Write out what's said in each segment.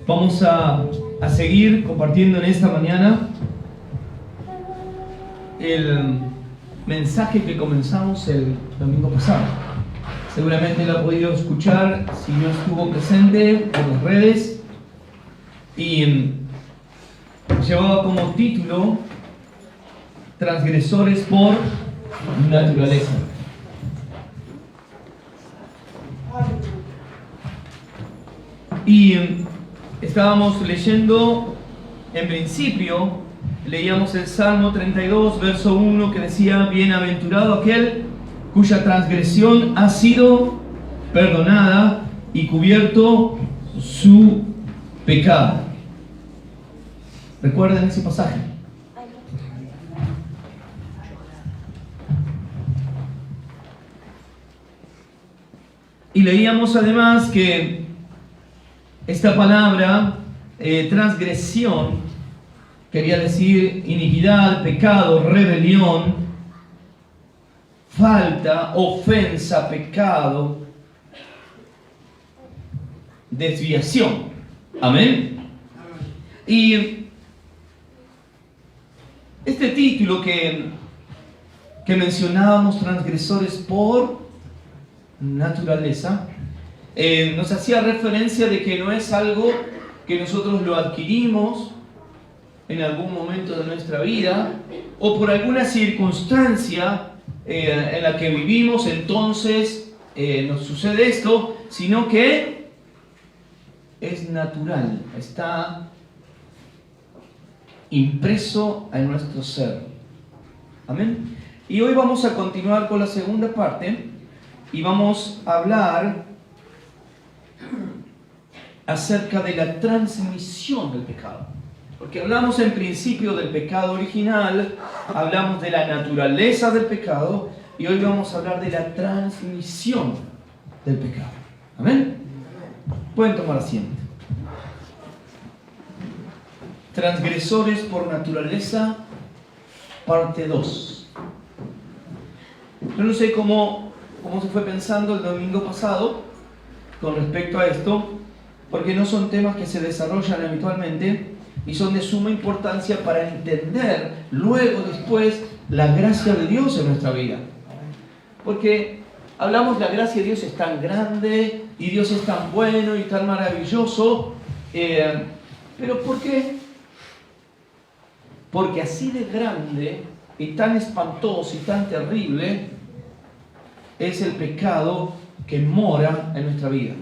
Vamos a seguir compartiendo en esta mañana el mensaje que comenzamos el domingo pasado. Seguramente lo ha podido escuchar si no estuvo presente por las redes, y llevaba como título Transgresores por naturaleza. Y estábamos leyendo, en principio, leíamos el Salmo 32, verso 1, que decía: bienaventurado aquel cuya transgresión ha sido perdonada y cubierto su pecado. ¿Recuerdan ese pasaje? Y leíamos además que esta palabra, transgresión, quería decir iniquidad, pecado, rebelión, falta, ofensa, pecado, desviación. Amén. Y este título que mencionábamos, transgresores por naturaleza, nos hacía referencia de que no es algo que nosotros lo adquirimos en algún momento de nuestra vida o por alguna circunstancia en la que vivimos, entonces nos sucede esto, sino que es natural, está impreso en nuestro ser. Amén. Y hoy vamos a continuar con la segunda parte y vamos a hablar acerca de la transmisión del pecado. Porque hablamos en principio del pecado original, hablamos de la naturaleza del pecado, y hoy vamos a hablar de la transmisión del pecado. ¿Amén? Pueden tomar asiento. Transgresores por naturaleza, parte 2. Yo no sé cómo se fue pensando el domingo pasado con respecto a esto, porque no son temas que se desarrollan habitualmente y son de suma importancia para entender luego, después, la gracia de Dios en nuestra vida. Porque hablamos de la gracia de Dios es tan grande y Dios es tan bueno y tan maravilloso, pero ¿por qué? Porque así de grande y tan espantoso y tan terrible es el pecado que mora en nuestra vida.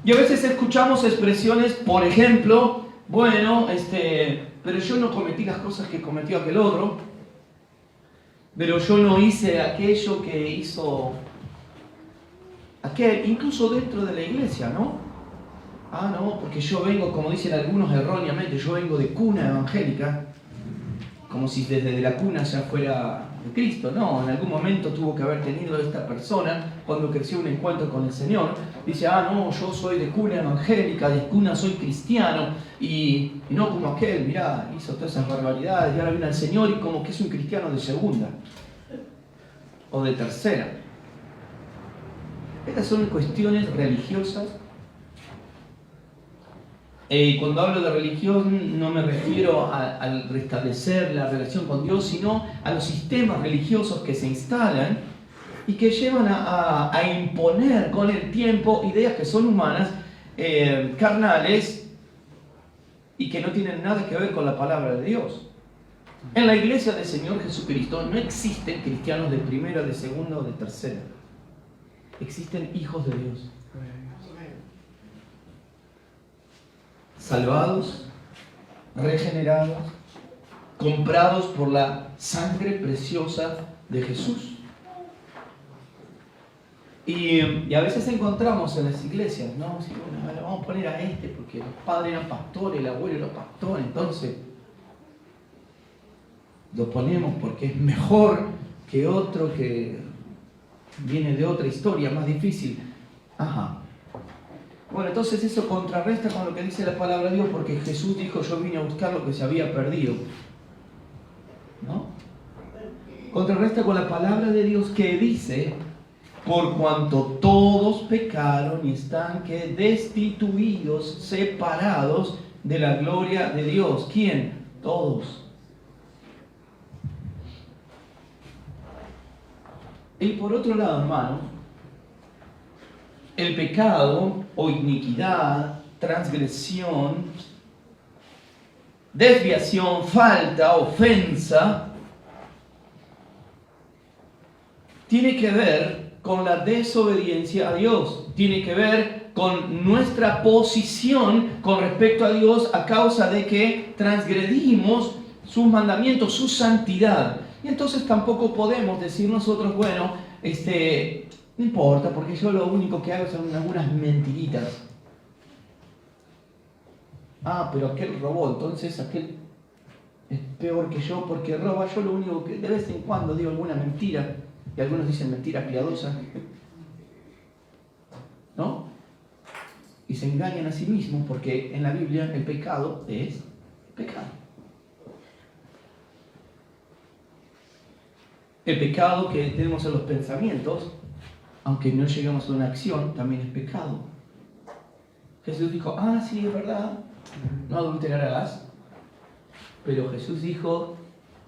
Y a veces escuchamos expresiones, por ejemplo, bueno, pero yo no cometí las cosas que cometió aquel otro, pero yo no hice aquello que hizo aquel, incluso dentro de la iglesia, ¿no? Ah, no, porque yo vengo, como dicen algunos erróneamente, yo vengo de cuna evangélica, como si desde la cuna ya fuera de Cristo. No, en algún momento tuvo que haber tenido esta persona cuando creció un encuentro con el Señor. Dice, no, yo soy de cuna evangélica, de cuna soy cristiano, y no como aquel, mirá, hizo todas esas barbaridades, y ahora viene al Señor y como que es un cristiano de segunda o de tercera. Estas son cuestiones religiosas. Cuando hablo de religión no me refiero al restablecer la relación con Dios, sino a los sistemas religiosos que se instalan y que llevan a imponer con el tiempo ideas que son humanas, carnales, y que no tienen nada que ver con la palabra de Dios. En la iglesia del Señor Jesucristo no existen cristianos de primera, de segunda o de tercera. Existen hijos de Dios. Salvados, regenerados, comprados por la sangre preciosa de Jesús. Y a veces encontramos en las iglesias, ¿no? Si, bueno, vamos a poner a porque los padres eran pastores, el abuelo era pastor, entonces lo ponemos porque es mejor que otro que viene de otra historia más difícil. Ajá. Bueno, entonces eso contrarresta con lo que dice la palabra de Dios, porque Jesús dijo: yo vine a buscar lo que se había perdido, ¿no? Contrarresta con la palabra de Dios que dice por cuanto todos pecaron y están que destituidos, separados de la gloria de Dios. ¿Quién? Todos. Y por otro lado, hermano, el pecado o iniquidad, transgresión, desviación, falta, ofensa, tiene que ver con la desobediencia a Dios, tiene que ver con nuestra posición con respecto a Dios a causa de que transgredimos sus mandamientos, su santidad. Y entonces tampoco podemos decir nosotros, bueno, no importa, porque yo lo único que hago son algunas mentiritas. Ah, pero aquel robó, entonces aquel es peor que yo porque roba. Yo lo único que de vez en cuando digo alguna mentira, y algunos dicen mentira piadosa, ¿no? Y se engañan a sí mismos porque en la Biblia el pecado es pecado. El pecado que tenemos en los pensamientos, aunque no llegamos a una acción, también es pecado. Jesús dijo, sí, es verdad, no adulterarás. Pero Jesús dijo,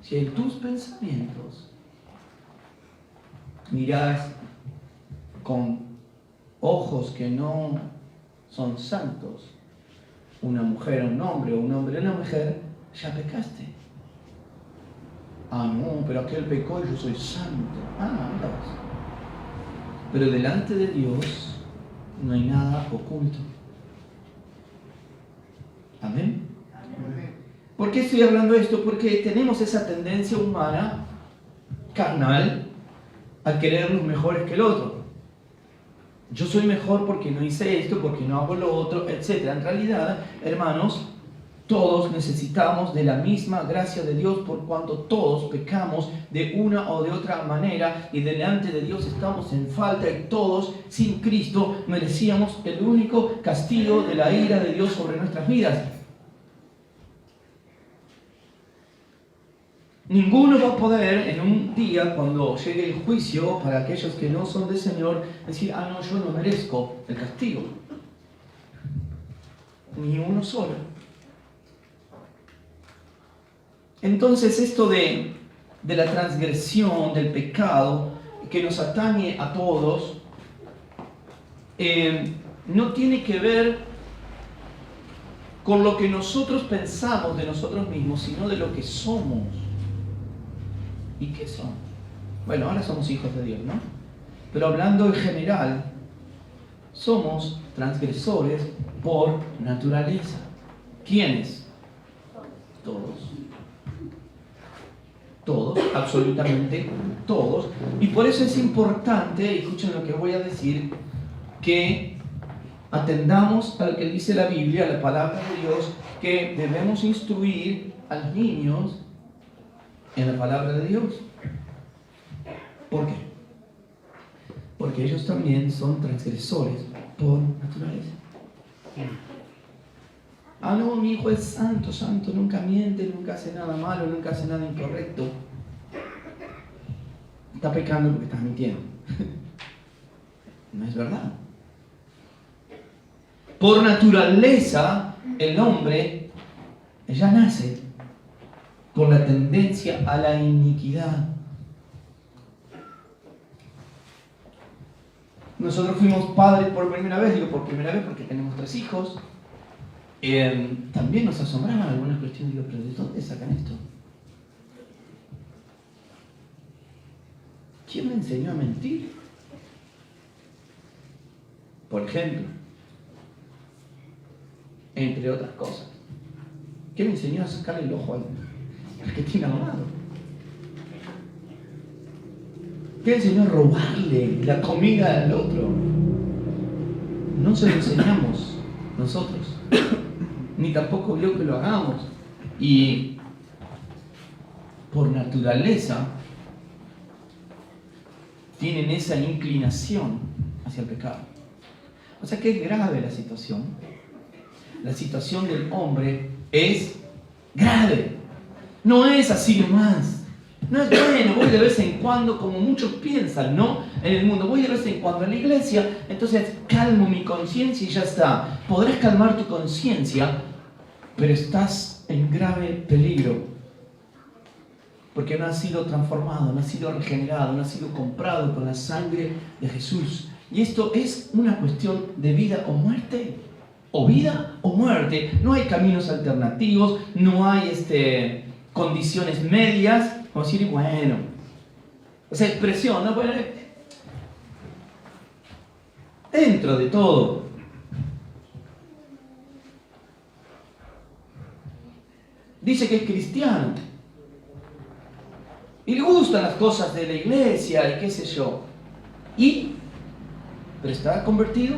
si en tus pensamientos mirás con ojos que no son santos, una mujer a un hombre o un hombre a una mujer, ya pecaste. No, pero aquel pecó y yo soy santo. Mira vos. Pero delante de Dios no hay nada oculto. Amén. ¿Por qué estoy hablando de esto? Porque tenemos esa tendencia humana, carnal, a querernos mejores que el otro. Yo soy mejor porque no hice esto, porque no hago lo otro, etc. En realidad, hermanos, todos necesitamos de la misma gracia de Dios por cuanto todos pecamos de una o de otra manera y delante de Dios estamos en falta y todos sin Cristo merecíamos el único castigo de la ira de Dios sobre nuestras vidas. Ninguno va a poder en un día, cuando llegue el juicio, para aquellos que no son del Señor, decir, no, yo no merezco el castigo. Ni uno solo. Entonces esto de la transgresión, del pecado, que nos atañe a todos, no tiene que ver con lo que nosotros pensamos de nosotros mismos, sino de lo que somos. ¿Y qué somos? Bueno, ahora somos hijos de Dios, ¿no? Pero hablando en general, somos transgresores por naturaleza. ¿Quiénes? Todos. Todos, absolutamente todos. Y por eso es importante, escuchen lo que voy a decir, que atendamos a lo que dice la Biblia, a la palabra de Dios, que debemos instruir a los niños en la palabra de Dios. ¿Por qué? Porque ellos también son transgresores por naturaleza. No, mi hijo es santo, santo, nunca miente, nunca hace nada malo, nunca hace nada incorrecto. Está pecando porque estás mintiendo. No es verdad. Por naturaleza, el hombre ya nace por la tendencia a la iniquidad. Nosotros fuimos padres por primera vez, digo por primera vez porque tenemos 3 hijos. También nos asombraban algunas cuestiones, digo, pero ¿de dónde sacan esto? ¿Quién me enseñó a mentir? Por ejemplo, entre otras cosas. ¿Quién me enseñó a sacarle el ojo al que tiene al lado? ¿Quién enseñó a robarle la comida al otro? No se lo enseñamos nosotros, ni tampoco vio que lo hagamos. Y por naturaleza tienen esa inclinación hacia el pecado. O sea que es grave la situación. La situación del hombre es grave. No es así nomás. No es bueno, voy de vez en cuando, como muchos piensan, ¿no? En el mundo, voy de vez en cuando a la iglesia, entonces calmo mi conciencia y ya está. Podrás calmar tu conciencia, pero estás en grave peligro. Porque no has sido transformado, no has sido regenerado, no has sido comprado con la sangre de Jesús. Y esto es una cuestión de vida o muerte. O vida o muerte. No hay caminos alternativos, no hay condiciones medias. Como decir, bueno, esa expresión, ¿no? Bueno, dentro de todo. Dice que es cristiano. Y le gustan las cosas de la iglesia y qué sé yo. ¿Pero está convertido?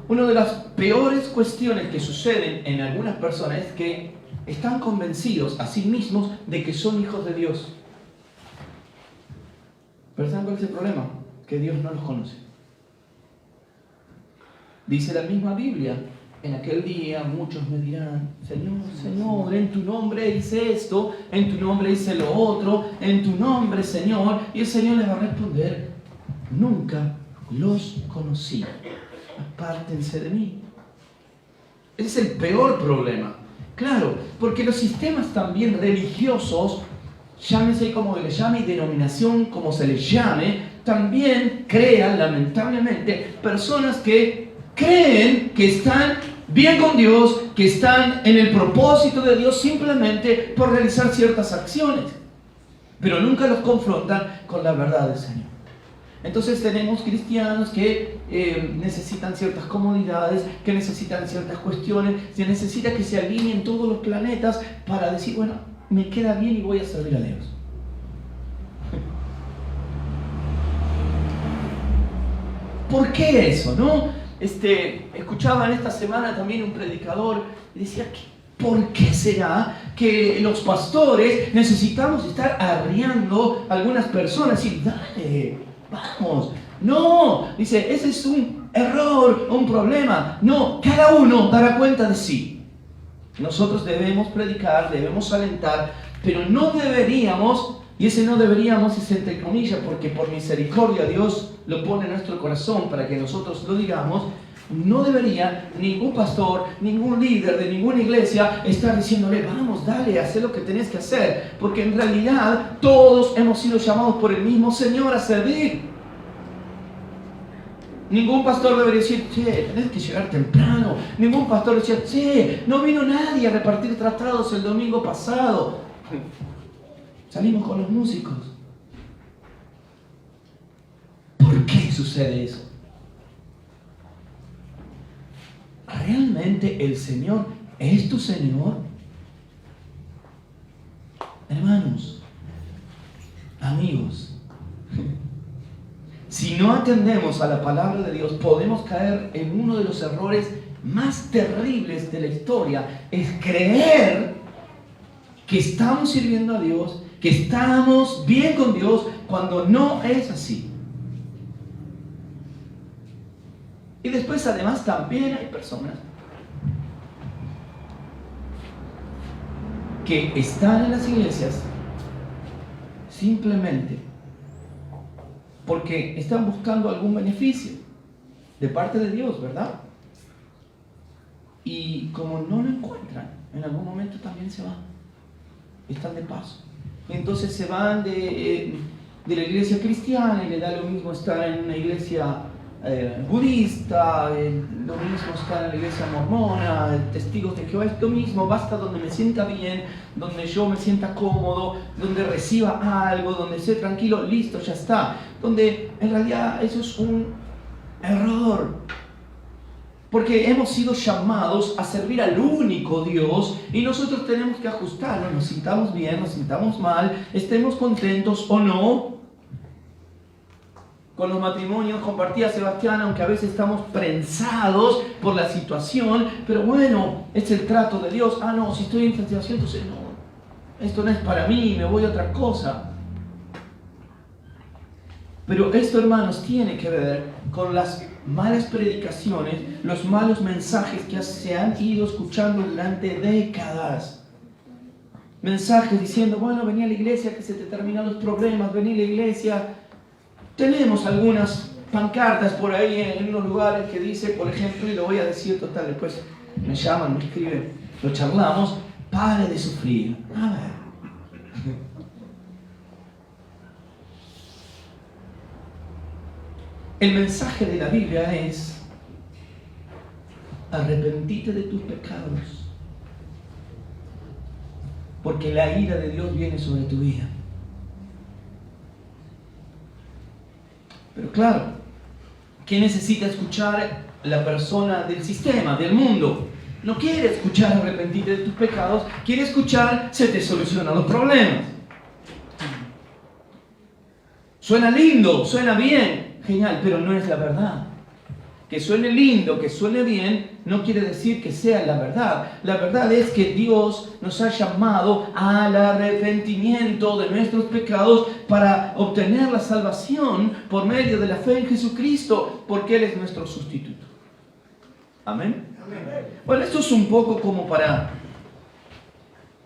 Una de las peores cuestiones que suceden en algunas personas es que están convencidos a sí mismos de que son hijos de Dios. ¿Pero saben cuál es el problema? Que Dios no los conoce. Dice la misma Biblia, en aquel día muchos me dirán, Señor, Señor, en tu nombre hice esto, en tu nombre hice lo otro, en tu nombre, Señor. Y el Señor les va a responder, nunca los conocí. Apártense de mí. Ese es el peor problema. Claro, porque los sistemas también religiosos, llámese como le llame y denominación como se les llame, también crean, lamentablemente, personas que creen que están bien con Dios, que están en el propósito de Dios simplemente por realizar ciertas acciones, pero nunca los confrontan con la verdad del Señor. Entonces tenemos cristianos que necesitan ciertas comodidades, que necesitan ciertas cuestiones, se necesita que se alineen todos los planetas para decir, bueno, me queda bien y voy a servir a Dios. ¿Por qué eso, no? Escuchaba en esta semana también un predicador y decía, ¿por qué será que los pastores necesitamos estar arriando a algunas personas y dale, vamos? No, dice, ese es un error, un problema. No, cada uno dará cuenta de sí. Nosotros debemos predicar, debemos alentar, pero no deberíamos, y ese no deberíamos es entre comillas, porque por misericordia Dios lo pone en nuestro corazón para que nosotros lo digamos. No debería ningún pastor, ningún líder de ninguna iglesia estar diciéndole, vamos, dale, haz lo que tenés que hacer, porque en realidad todos hemos sido llamados por el mismo Señor a servir. Ningún pastor debería decir, che, tenés que llegar temprano. Ningún pastor decía, che, no vino nadie a repartir tratados el domingo pasado. Salimos con los músicos. ¿Por qué sucede eso? ¿Realmente el Señor es tu Señor? Hermanos, amigos, si no atendemos a la palabra de Dios, podemos caer en uno de los errores más terribles de la historia. Es creer que estamos sirviendo a Dios, que estamos bien con Dios, cuando no es así. Y después además también hay personas que están en las iglesias simplemente porque están buscando algún beneficio de parte de Dios, ¿verdad? Y como no lo encuentran, en algún momento también se van. Están de paso. Entonces se van de la iglesia cristiana y le da lo mismo estar en una iglesia budista, lo mismo estar en la iglesia mormona, testigos de Jehová, es lo mismo, basta donde me sienta bien, donde yo me sienta cómodo, donde reciba algo, donde esté tranquilo, listo, ya está. Donde en realidad eso es un error. Porque hemos sido llamados a servir al único Dios y nosotros tenemos que ajustarnos, nos sintamos bien, nos sintamos mal, estemos contentos o no. Con los matrimonios compartía Sebastián, aunque a veces estamos prensados por la situación, pero bueno, es el trato de Dios. Ah, no, si estoy en esta situación, entonces no, esto no es para mí, me voy a otra cosa. Pero esto, hermanos, tiene que ver con las malas predicaciones, los malos mensajes que se han ido escuchando durante décadas. mensajes diciendo, bueno, vení a la iglesia que se te terminan los problemas, vení a la iglesia. Tenemos algunas pancartas por ahí en unos lugares que dice, por ejemplo, y lo voy a decir total, después me llaman, me escriben, lo charlamos, pare de sufrir. A ver. El mensaje de la Biblia es, arrepentite de tus pecados, porque la ira de Dios viene sobre tu vida. Pero claro, ¿qué necesita escuchar la persona del sistema, del mundo? No quiere escuchar arrepentite de tus pecados, quiere escuchar se te solucionan los problemas. Suena lindo, suena bien, genial, pero no es la verdad. Que suene lindo, que suene bien, no quiere decir que sea la verdad. La verdad es que Dios nos ha llamado al arrepentimiento de nuestros pecados para obtener la salvación por medio de la fe en Jesucristo, porque Él es nuestro sustituto. Amén. Bueno, esto es un poco como para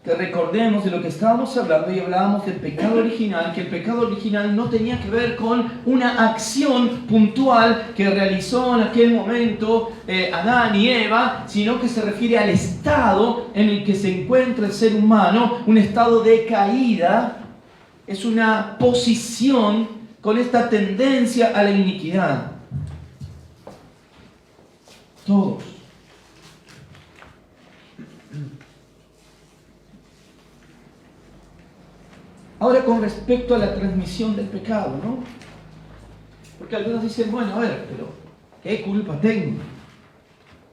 que recordemos de lo que estábamos hablando y hablábamos del pecado original, que el pecado original no tenía que ver con una acción puntual que realizó en aquel momento Adán y Eva, sino que se refiere al estado en el que se encuentra el ser humano, un estado de caída, es una posición con esta tendencia a la iniquidad. Todos. Ahora con respecto a la transmisión del pecado, ¿no? Porque algunos dicen, bueno, a ver, pero ¿qué culpa tengo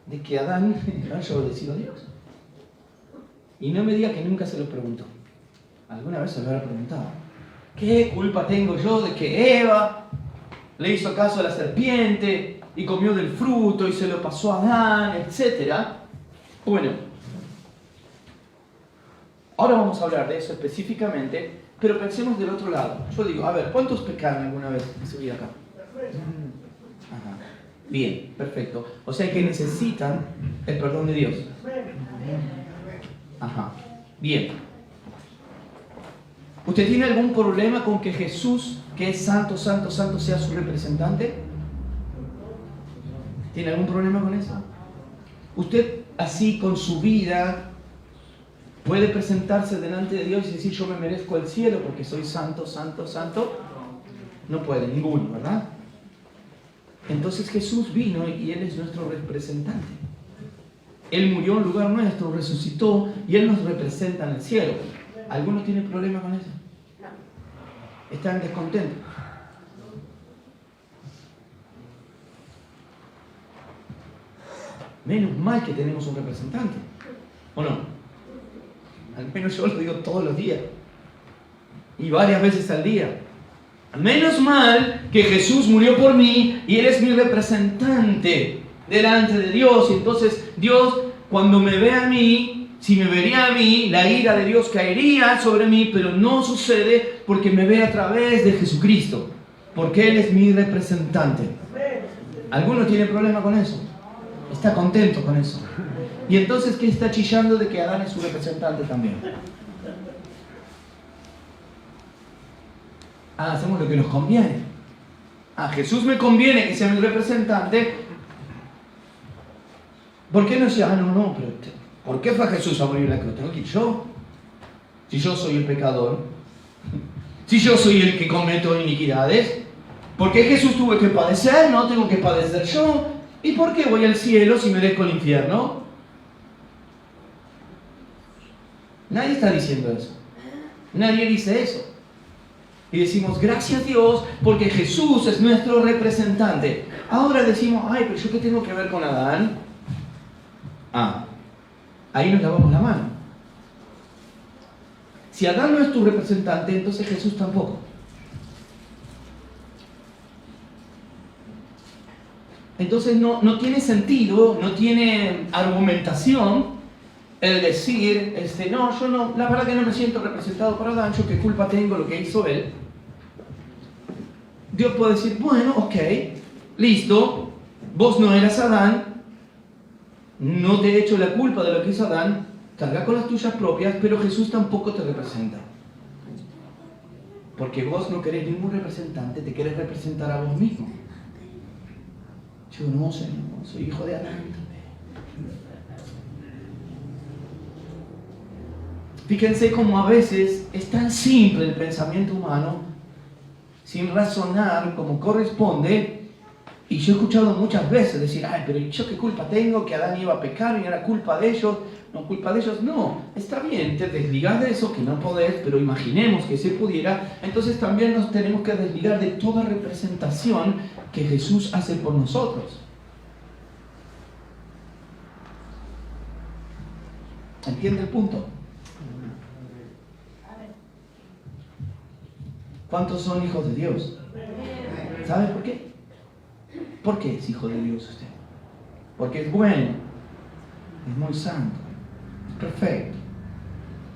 de que Adán haya obedecido a Dios? Y no me diga que nunca se lo preguntó. Alguna vez se lo habrá preguntado. ¿Qué culpa tengo yo de que Eva le hizo caso a la serpiente y comió del fruto y se lo pasó a Adán, etcétera? Bueno, ahora vamos a hablar de eso específicamente. Pero pensemos del otro lado. Yo digo, a ver, ¿cuántos pecaron alguna vez en su vida acá? Ajá. Bien, perfecto. O sea que necesitan el perdón de Dios. Ajá. Bien. ¿Usted tiene algún problema con que Jesús, que es santo, santo, santo, sea su representante? ¿Tiene algún problema con eso? ¿Usted así con su vida puede presentarse delante de Dios y decir yo me merezco el cielo porque soy santo, santo, santo? No puede, ninguno, ¿verdad? Entonces Jesús vino y Él es nuestro representante. Él murió en lugar nuestro, resucitó y Él nos representa en el cielo. ¿Alguno tiene problema con eso? ¿Están descontentos? Menos mal que tenemos un representante, ¿o no? Al menos yo lo digo todos los días. Y varias veces al día. Menos mal que Jesús murió por mí y Él es mi representante delante de Dios. Y entonces Dios, cuando me ve a mí, si me vería a mí, la ira de Dios caería sobre mí, pero no sucede porque me ve a través de Jesucristo. Porque Él es mi representante. ¿Alguno tiene problema con eso? ¿Está contento con eso? Y entonces, ¿qué está chillando de que Adán es su representante también? Hacemos lo que nos conviene. A Jesús me conviene que sea mi representante. ¿Por qué no dice, no, pero ¿por qué fue Jesús a morir en la cruz? ¿Tengo que ir yo? Si yo soy el pecador, si yo soy el que cometo iniquidades, ¿por qué Jesús tuvo que padecer? No tengo que padecer yo. ¿Y por qué voy al cielo si merezco el infierno? Nadie está diciendo eso. Nadie dice eso. Y decimos, gracias a Dios, porque Jesús es nuestro representante. Ahora decimos, pero ¿yo qué tengo que ver con Adán? Ahí nos lavamos la mano. Si Adán no es tu representante, entonces Jesús tampoco. Entonces no tiene sentido, no tiene argumentación el decir, no, yo no, la verdad que no me siento representado por Adán, yo qué culpa tengo lo que hizo él. Dios puede decir, bueno, ok, listo, vos no eras Adán, no te he hecho la culpa de lo que hizo Adán, carga con las tuyas propias, pero Jesús tampoco te representa. Porque vos no querés ningún representante, te querés representar a vos mismo. Yo no, Señor, soy hijo de Adán. Fíjense cómo a veces es tan simple el pensamiento humano, sin razonar como corresponde. Y yo he escuchado muchas veces decir, ay, pero ¿yo qué culpa tengo? Que Adán iba a pecar y era culpa de ellos. No, culpa de ellos. No, está bien, te desligas de eso, que no podés, pero imaginemos que se pudiera. Entonces también nos tenemos que desligar de toda representación que Jesús hace por nosotros. ¿Entiende el punto? ¿Cuántos son hijos de Dios? ¿Sabe por qué? ¿Por qué es hijo de Dios usted? Porque es bueno, es muy santo, es perfecto.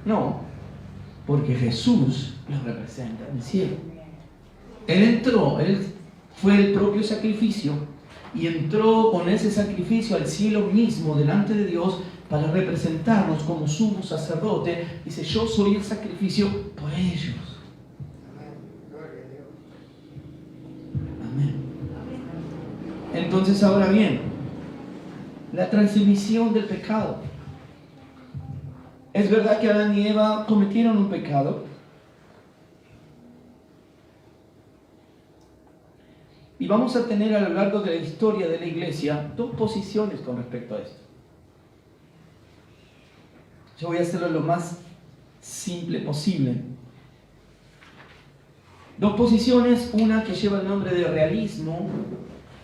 No, porque Jesús lo representa en el cielo. Él entró, Él fue el propio sacrificio y entró con ese sacrificio al cielo mismo delante de Dios para representarnos como sumo sacerdote. Dice, yo soy el sacrificio por ellos. Entonces, ahora bien, la transmisión del pecado. Es verdad que Adán y Eva cometieron un pecado. Y vamos a tener a lo largo de la historia de la iglesia dos posiciones con respecto a esto. Yo voy a hacerlo lo más simple posible. Dos posiciones, una que lleva el nombre de realismo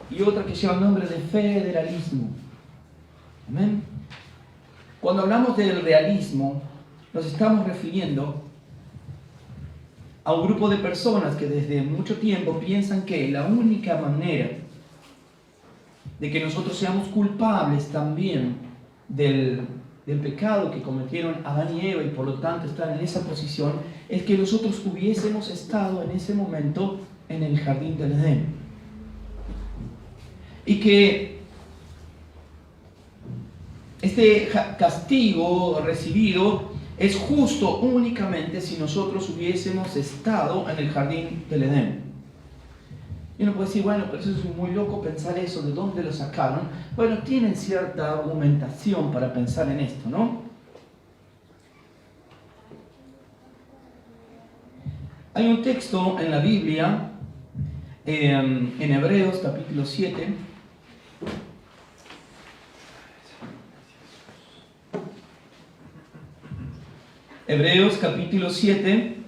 y otra que lleva el nombre de federalismo. ¿Amén? Cuando hablamos del realismo, nos estamos refiriendo a un grupo de personas que desde mucho tiempo piensan que la única manera de que nosotros seamos culpables también del pecado que cometieron Adán y Eva y por lo tanto están en esa posición es que nosotros hubiésemos estado en ese momento en el jardín del Edén. Y que este castigo recibido es justo únicamente si nosotros hubiésemos estado en el jardín del Edén. Y uno puede decir, bueno, pero eso es muy loco pensar eso, ¿de dónde lo sacaron? Bueno, tienen cierta argumentación para pensar en esto, ¿no? Hay un texto en la Biblia, en Hebreos capítulo 7, Hebreos capítulo 7,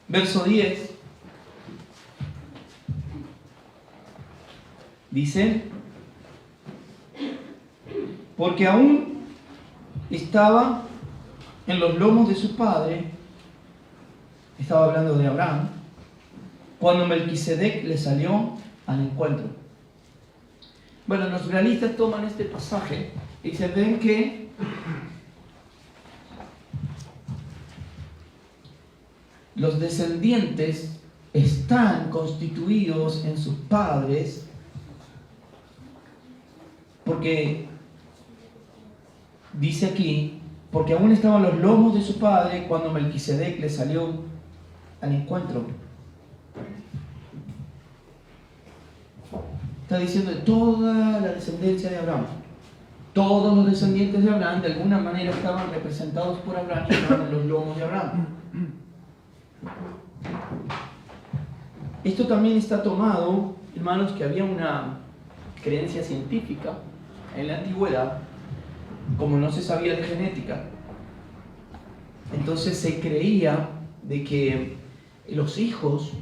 verso 10, dice, porque aún estaba en los lomos de su padre, estaba hablando de Abraham, cuando Melquisedec le salió al encuentro. Bueno, los realistas toman este pasaje y se ven que los descendientes están constituidos en sus padres porque dice aquí, porque aún estaban los lomos de su padre cuando Melquisedec le salió al encuentro. Está diciendo de toda la descendencia de Abraham. Todos los descendientes de Abraham de alguna manera estaban representados por Abraham y estaban en los lomos de Abraham. Esto también está tomado, hermanos, que había una creencia científica en la antigüedad, como no se sabía de genética. Entonces se creía de que los hijos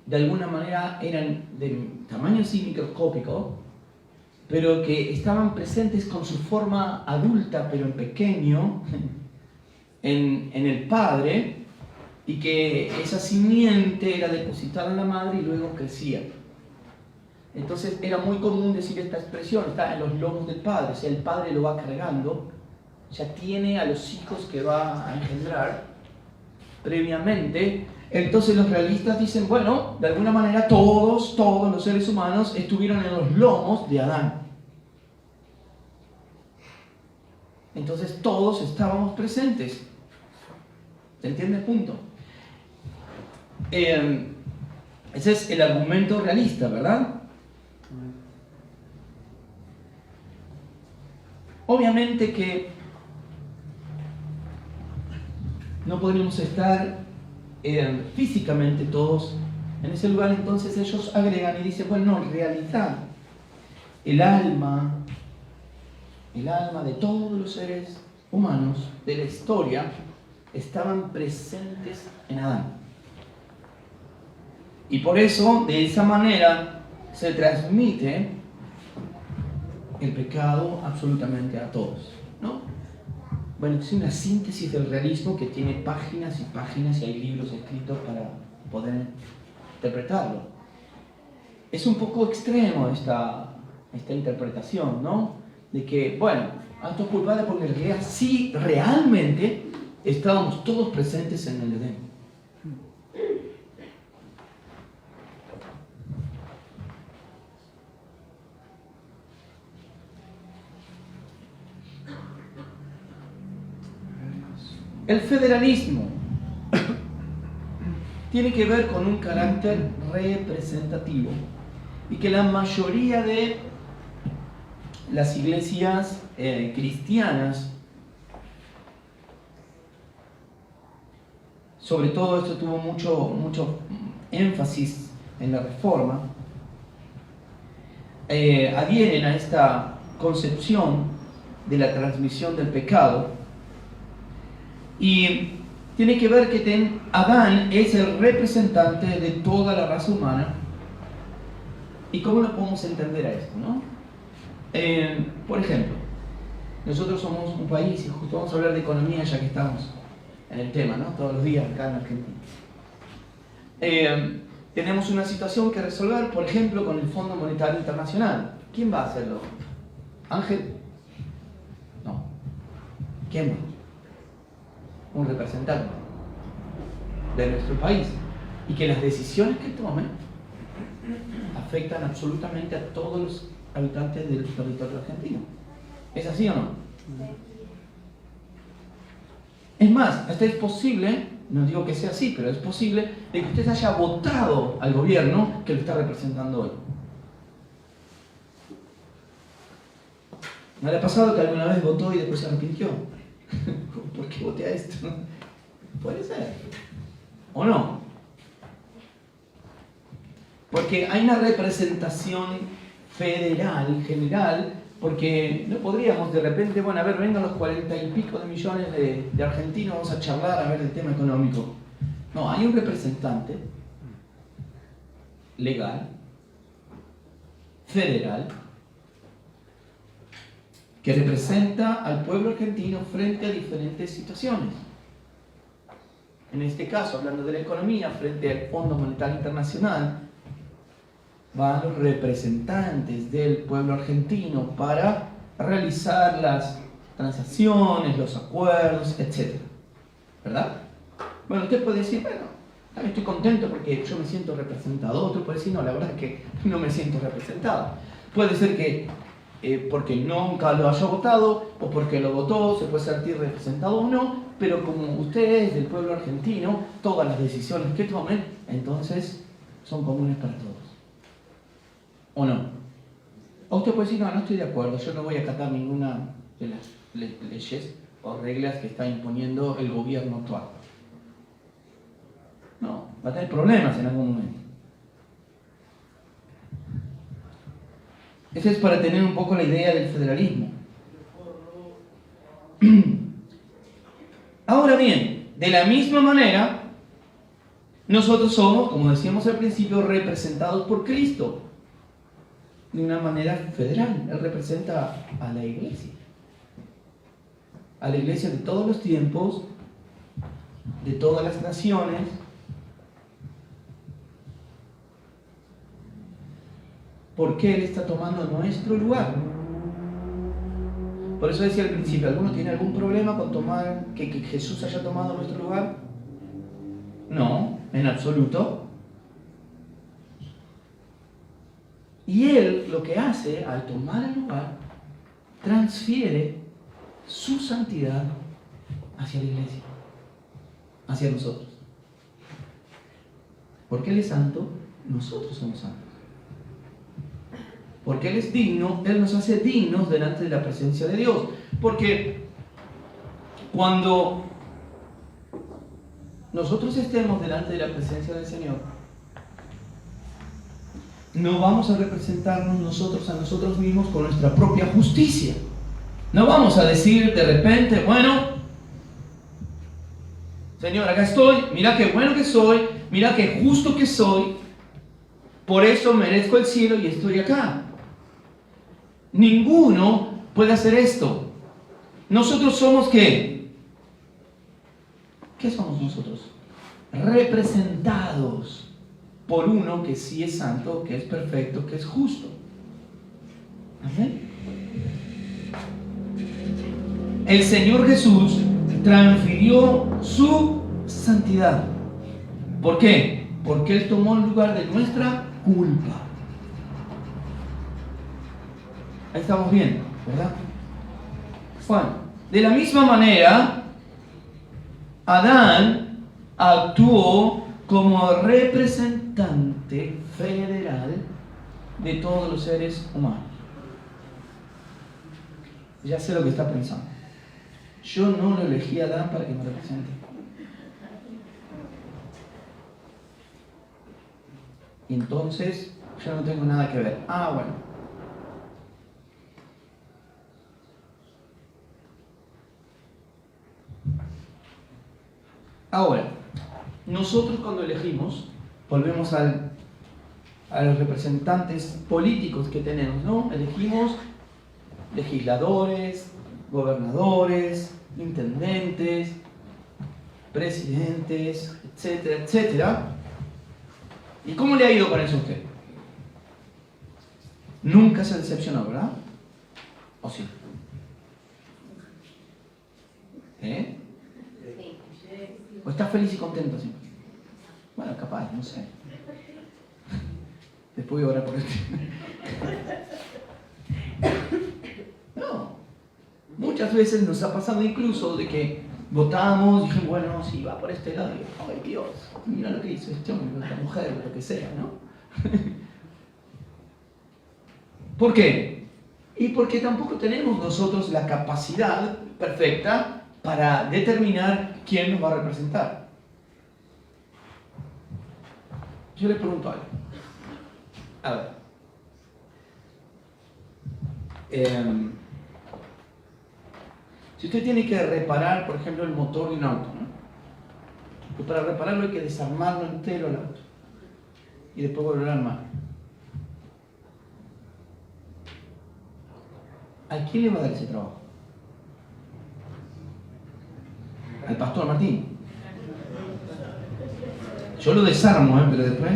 de alguna manera eran de tamaño así microscópico, pero que estaban presentes con su forma adulta, pero en pequeño, en el padre, y que esa simiente era depositada en la madre y luego crecía. Entonces era muy común decir esta expresión, está en los lomos del padre, o sea, el padre lo va cargando, ya tiene a los hijos que va a engendrar, previamente, entonces los realistas dicen, bueno, de alguna manera todos los seres humanos estuvieron en los lomos de Adán. Entonces todos estábamos presentes. ¿Se entiende el punto? Ese es el argumento realista, ¿verdad? Obviamente que no podríamos estar físicamente todos en ese lugar, entonces ellos agregan y dicen, bueno, no, en realidad el alma de todos los seres humanos de la historia estaban presentes en Adán. Y por eso, de esa manera, se transmite el pecado absolutamente a todos, ¿no? Bueno, es una síntesis del realismo que tiene páginas y páginas y hay libros escritos para poder interpretarlo. Es un poco extremo esta interpretación, ¿no? De que, bueno, esto es culpable porque en realidad sí, realmente estábamos todos presentes en el Edén. El federalismo tiene que ver con un carácter representativo y que la mayoría de las iglesias cristianas, sobre todo esto tuvo mucho énfasis en la Reforma, adhieren a esta concepción de la transmisión del pecado. Y tiene que ver que Adán es el representante de toda la raza humana. ¿Y cómo lo podemos entender a esto, no? Por ejemplo, nosotros somos un país, y justo vamos a hablar de economía ya que estamos en el tema, ¿no? Todos los días acá en Argentina. Tenemos una situación que resolver, por ejemplo, con el Fondo Monetario Internacional. ¿Quién va a hacerlo? ¿Ángel? No. ¿Quién va? Un representante de nuestro país y que las decisiones que tomen afectan absolutamente a todos los habitantes del territorio argentino. ¿Es así o no? Es más, hasta es posible, no digo que sea así, pero es posible de que usted haya votado al gobierno que lo está representando hoy. ¿No le ha pasado que alguna vez votó y después se arrepintió? ¿Por qué voté a esto? Puede ser. ¿O no? Porque hay una representación federal, general, porque no podríamos de repente, bueno, a ver, vengan los 40 y pico de millones de argentinos, vamos a charlar a ver el tema económico. No, hay un representante legal, federal, que representa al pueblo argentino frente a diferentes situaciones. En este caso, hablando de la economía, frente al Fondo Monetario Internacional, van los representantes del pueblo argentino para realizar las transacciones, los acuerdos, etc. ¿Verdad? Bueno, usted puede decir, bueno, también estoy contento porque yo me siento representado. Otro puede decir, no, la verdad es que no me siento representado. Puede ser que porque nunca lo haya votado o porque lo votó, se puede sentir representado o no, pero como usted es del pueblo argentino, todas las decisiones que tomen, entonces son comunes para todos. ¿O no? O usted puede decir, no, no estoy de acuerdo, yo no voy a acatar ninguna de las leyes o reglas que está imponiendo el gobierno actual. No, va a tener problemas en algún momento. Eso es para tener un poco la idea del federalismo. Ahora bien, de la misma manera, nosotros somos, como decíamos al principio, representados por Cristo. De una manera federal. Él representa a la iglesia. A la iglesia de todos los tiempos, de todas las naciones. Porque Él está tomando nuestro lugar. Por eso decía al principio, ¿alguno tiene algún problema con tomar que Jesús haya tomado nuestro lugar? No, en absoluto. Y Él lo que hace al tomar el lugar, transfiere su santidad hacia la iglesia, hacia nosotros. Porque Él es santo, nosotros somos santos. Porque Él es digno, Él nos hace dignos delante de la presencia de Dios. Porque cuando nosotros estemos delante de la presencia del Señor, no vamos a representarnos nosotros a nosotros mismos con nuestra propia justicia. No vamos a decir de repente, bueno, Señor, acá estoy, mira qué bueno que soy, mira qué justo que soy, por eso merezco el cielo y estoy acá. Ninguno puede hacer esto. Nosotros somos ¿qué? ¿Qué somos nosotros? Representados por uno que sí es santo, que es perfecto, que es justo. Amén. El Señor Jesús transfirió su santidad. ¿Por qué? Porque Él tomó el lugar de nuestra culpa. Ahí estamos bien, ¿verdad? Bueno, de la misma manera, Adán actuó como representante federal de todos los seres humanos. Ya sé lo que está pensando. Yo no lo elegí a Adán para que me represente. Entonces, yo no tengo nada que ver. Ah, bueno. Ahora, nosotros cuando elegimos, volvemos a los representantes políticos que tenemos, ¿no? Elegimos legisladores, gobernadores, intendentes, presidentes, etcétera, etcétera. ¿Y cómo le ha ido con eso a usted? Nunca se decepcionó, ¿verdad? ¿O sí? ¿Eh? ¿O está feliz y contento siempre? Bueno, capaz, no sé. Después voy a orar por este. No. Muchas veces nos ha pasado incluso de que votamos y dijimos, bueno, si va por este lado, y, ay Dios, mira lo que hizo este hombre, esta mujer, lo que sea, ¿no? ¿Por qué? Y porque tampoco tenemos nosotros la capacidad perfecta para determinar quién nos va a representar. Yo le pregunto algo. A ver. Si usted tiene que reparar, por ejemplo, el motor de un auto, ¿no? Pues para repararlo hay que desarmarlo entero el auto y después volver a armar. ¿A quién le va a dar ese trabajo? Al pastor Martín. Yo lo desarmo, pero después...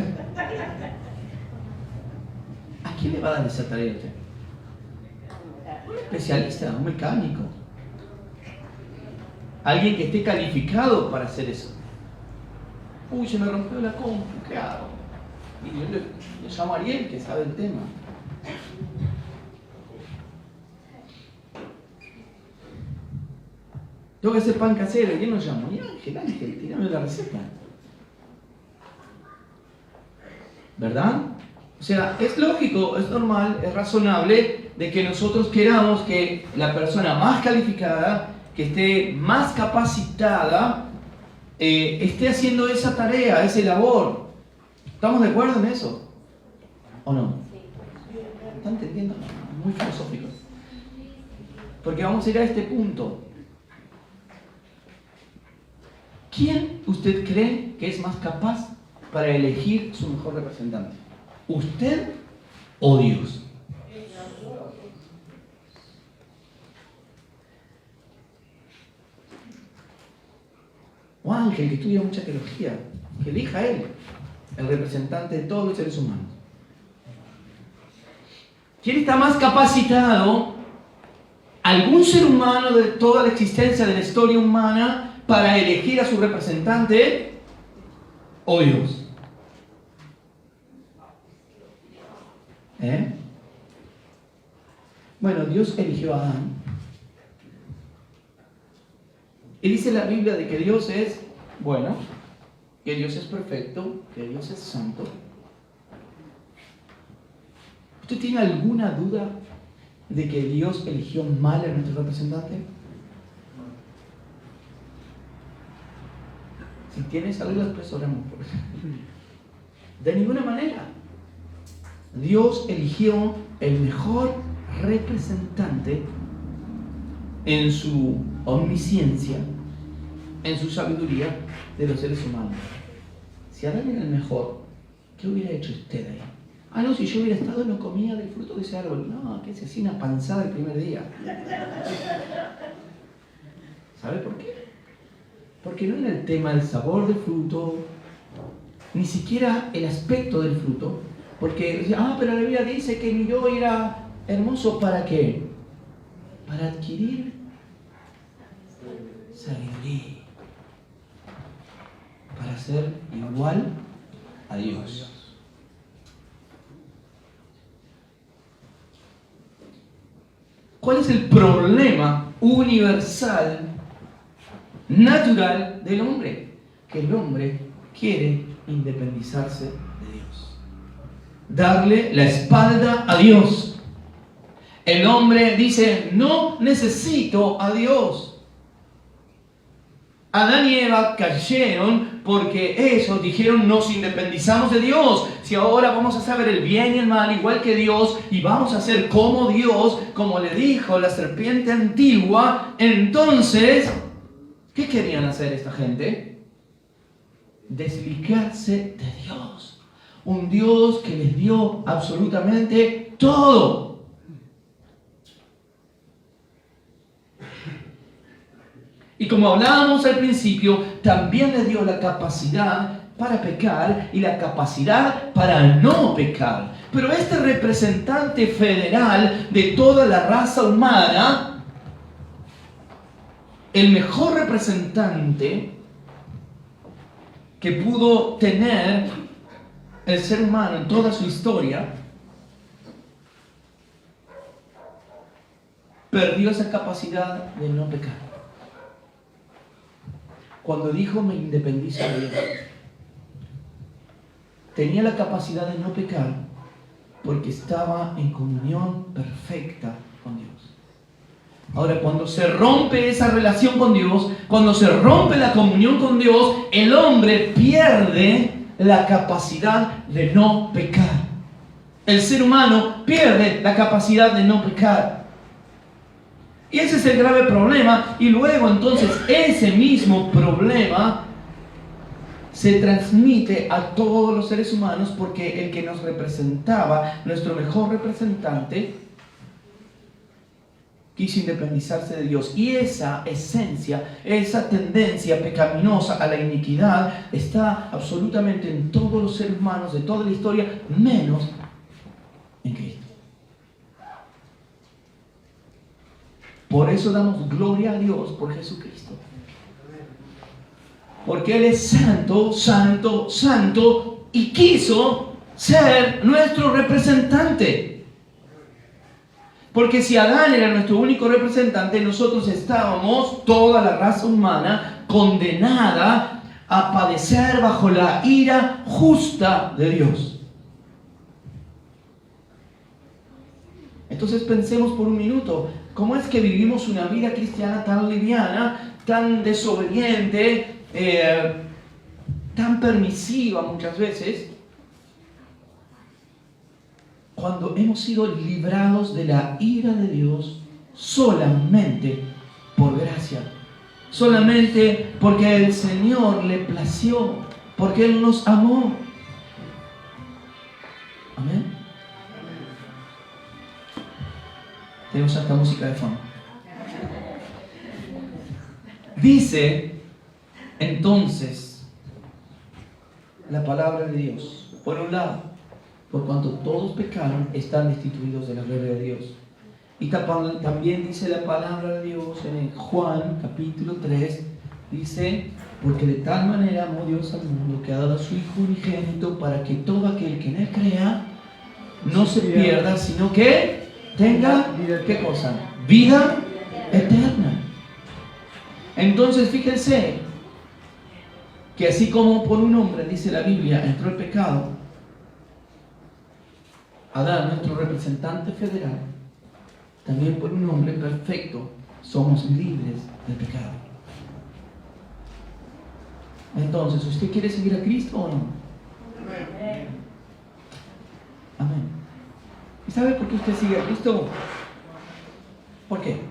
¿A quién le va a dar esa tarea a usted? Un especialista, un mecánico. Alguien que esté calificado para hacer eso. Uy, se me rompió la compu, ¿qué hago? Y yo le llamo a Ariel, que sabe el tema. Tengo que hacer pan casero, ¿y quién lo llamo? Y Ángel, tírame la receta. ¿Verdad? O sea, es lógico, es normal, es razonable de que nosotros queramos que la persona más calificada, que esté más capacitada, esté haciendo esa tarea, esa labor. ¿Estamos de acuerdo en eso? ¿O no? ¿Están entendiendo? Muy filosófico. Porque vamos a ir a este punto. ¿Quién usted cree que es más capaz para elegir su mejor representante? ¿Usted o Dios? O Ángel, que estudia mucha teología, que elija a él, el representante de todos los seres humanos. ¿Quién está más capacitado? ¿Algún ser humano de toda la existencia de la historia humana para elegir a su representante? o Dios? Bueno, Dios eligió a Adán. Y dice la Biblia de que Dios es bueno, que Dios es perfecto, que Dios es santo. ¿Usted tiene alguna duda de que Dios eligió mal a nuestro representante? Si tienes dudas, pues oremos por eso. De ninguna manera. Dios eligió el mejor representante en su omnisciencia, en su sabiduría de los seres humanos. Si Adán era el mejor, ¿qué hubiera hecho usted ahí? Ah, no, si yo hubiera estado no comía del fruto de ese árbol. No, que se hacía una panzada el primer día. ¿Sabe por qué? Porque no era el tema del sabor del fruto, ni siquiera el aspecto del fruto. Porque decía, pero la Biblia dice que mi yo era hermoso. ¿Para qué? Para adquirir sabiduría. Para ser igual a Dios. ¿Cuál es el problema universal, natural del hombre? Que el hombre quiere independizarse de Dios. Darle la espalda a Dios. El hombre dice, no necesito a Dios. Adán y Eva cayeron porque ellos dijeron, nos independizamos de Dios. Si ahora vamos a saber el bien y el mal igual que Dios y vamos a ser como Dios, como le dijo la serpiente antigua, entonces, ¿qué querían hacer esta gente? Desligarse de Dios. Un Dios que les dio absolutamente todo. Y como hablábamos al principio, también les dio la capacidad para pecar y la capacidad para no pecar. Pero este representante federal de toda la raza humana, el mejor representante que pudo tener el ser humano en toda su historia, perdió esa capacidad de no pecar. Cuando dijo, me independizo de Dios, tenía la capacidad de no pecar porque estaba en comunión perfecta con Dios. Ahora, cuando se rompe esa relación con Dios, cuando se rompe la comunión con Dios, el hombre pierde la capacidad de no pecar. El ser humano pierde la capacidad de no pecar. Y ese es el grave problema. Y luego entonces ese mismo problema se transmite a todos los seres humanos porque el que nos representaba, nuestro mejor representante, quiso independizarse de Dios. Y esa esencia, esa tendencia pecaminosa a la iniquidad está absolutamente en todos los seres humanos de toda la historia, menos en Cristo. Por eso damos gloria a Dios por Jesucristo. Porque Él es santo, santo, santo y quiso ser nuestro representante. Porque si Adán era nuestro único representante, nosotros estábamos, toda la raza humana, condenada a padecer bajo la ira justa de Dios. Entonces pensemos por un minuto, ¿cómo es que vivimos una vida cristiana tan liviana, tan desobediente, tan permisiva muchas veces, cuando hemos sido librados de la ira de Dios solamente por gracia? Solamente porque el Señor le plació, porque Él nos amó. Amén. Tenemos esta música de fondo. Dice entonces la palabra de Dios, por un lado, por cuanto todos pecaron, están destituidos de la gloria de Dios. Y también dice la palabra de Dios en Juan capítulo 3, Dice, porque de tal manera amó Dios al mundo que ha dado a su Hijo unigénito para que todo aquel que en él crea no se pierda, sino que tenga, ¿qué cosa? Vida eterna. Entonces fíjense que así como por un hombre, dice la Biblia, entró el pecado, Adán, nuestro representante federal, también por un hombre perfecto somos libres del pecado. Entonces, ¿usted quiere seguir a Cristo o no? Amén. Amén. ¿Y sabe por qué usted sigue a Cristo? ¿Por qué?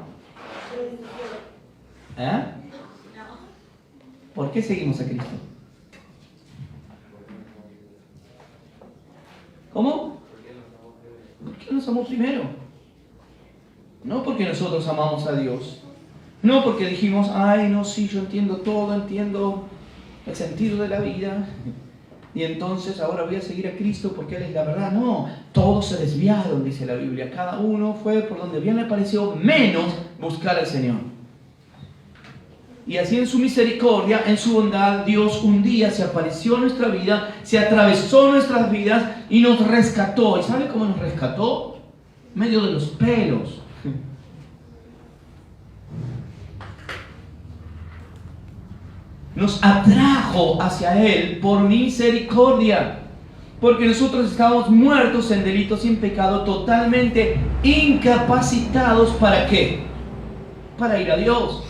¿Eh? ¿Por qué seguimos a Cristo? ¿Cómo? Porque nos amó primero. No porque nosotros amamos a Dios. No porque dijimos, ay, no, sí, yo entiendo todo, entiendo el sentido de la vida. Y entonces ahora voy a seguir a Cristo porque Él es la verdad. No, todos se desviaron, dice la Biblia. Cada uno fue por donde bien le pareció, menos buscar al Señor. Y así en su misericordia, en su bondad, Dios un día se apareció en nuestra vida, se atravesó nuestras vidas y nos rescató. ¿Y sabe cómo nos rescató? Medio de los pelos. Nos atrajo hacia Él por misericordia. Porque nosotros estábamos muertos en delitos y en pecado, totalmente incapacitados. ¿Para qué? Para ir a Dios.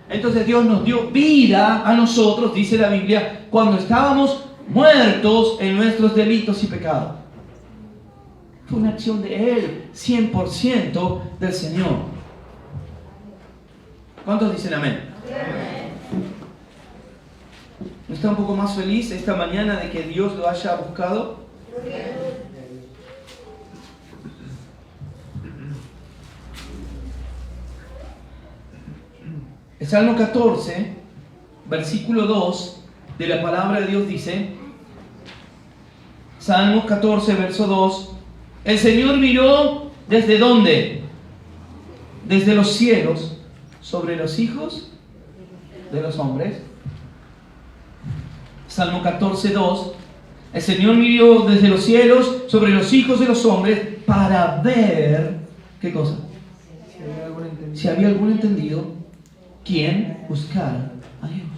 Entonces Dios nos dio vida a nosotros, dice la Biblia, cuando estábamos muertos en nuestros delitos y pecados. Fue una acción de Él, 100% del Señor. ¿Cuántos dicen amén? ¿No está un poco más feliz esta mañana de que Dios lo haya buscado? El Salmo 14, versículo 2 de la palabra de Dios dice, Salmo 14, verso 2, el Señor miró ¿desde dónde? Desde los cielos sobre los hijos de los hombres. Salmo 14, 2, el Señor miró desde los cielos sobre los hijos de los hombres para ver, ¿qué cosa? Si había algún entendido. ¿Quién buscara a Dios?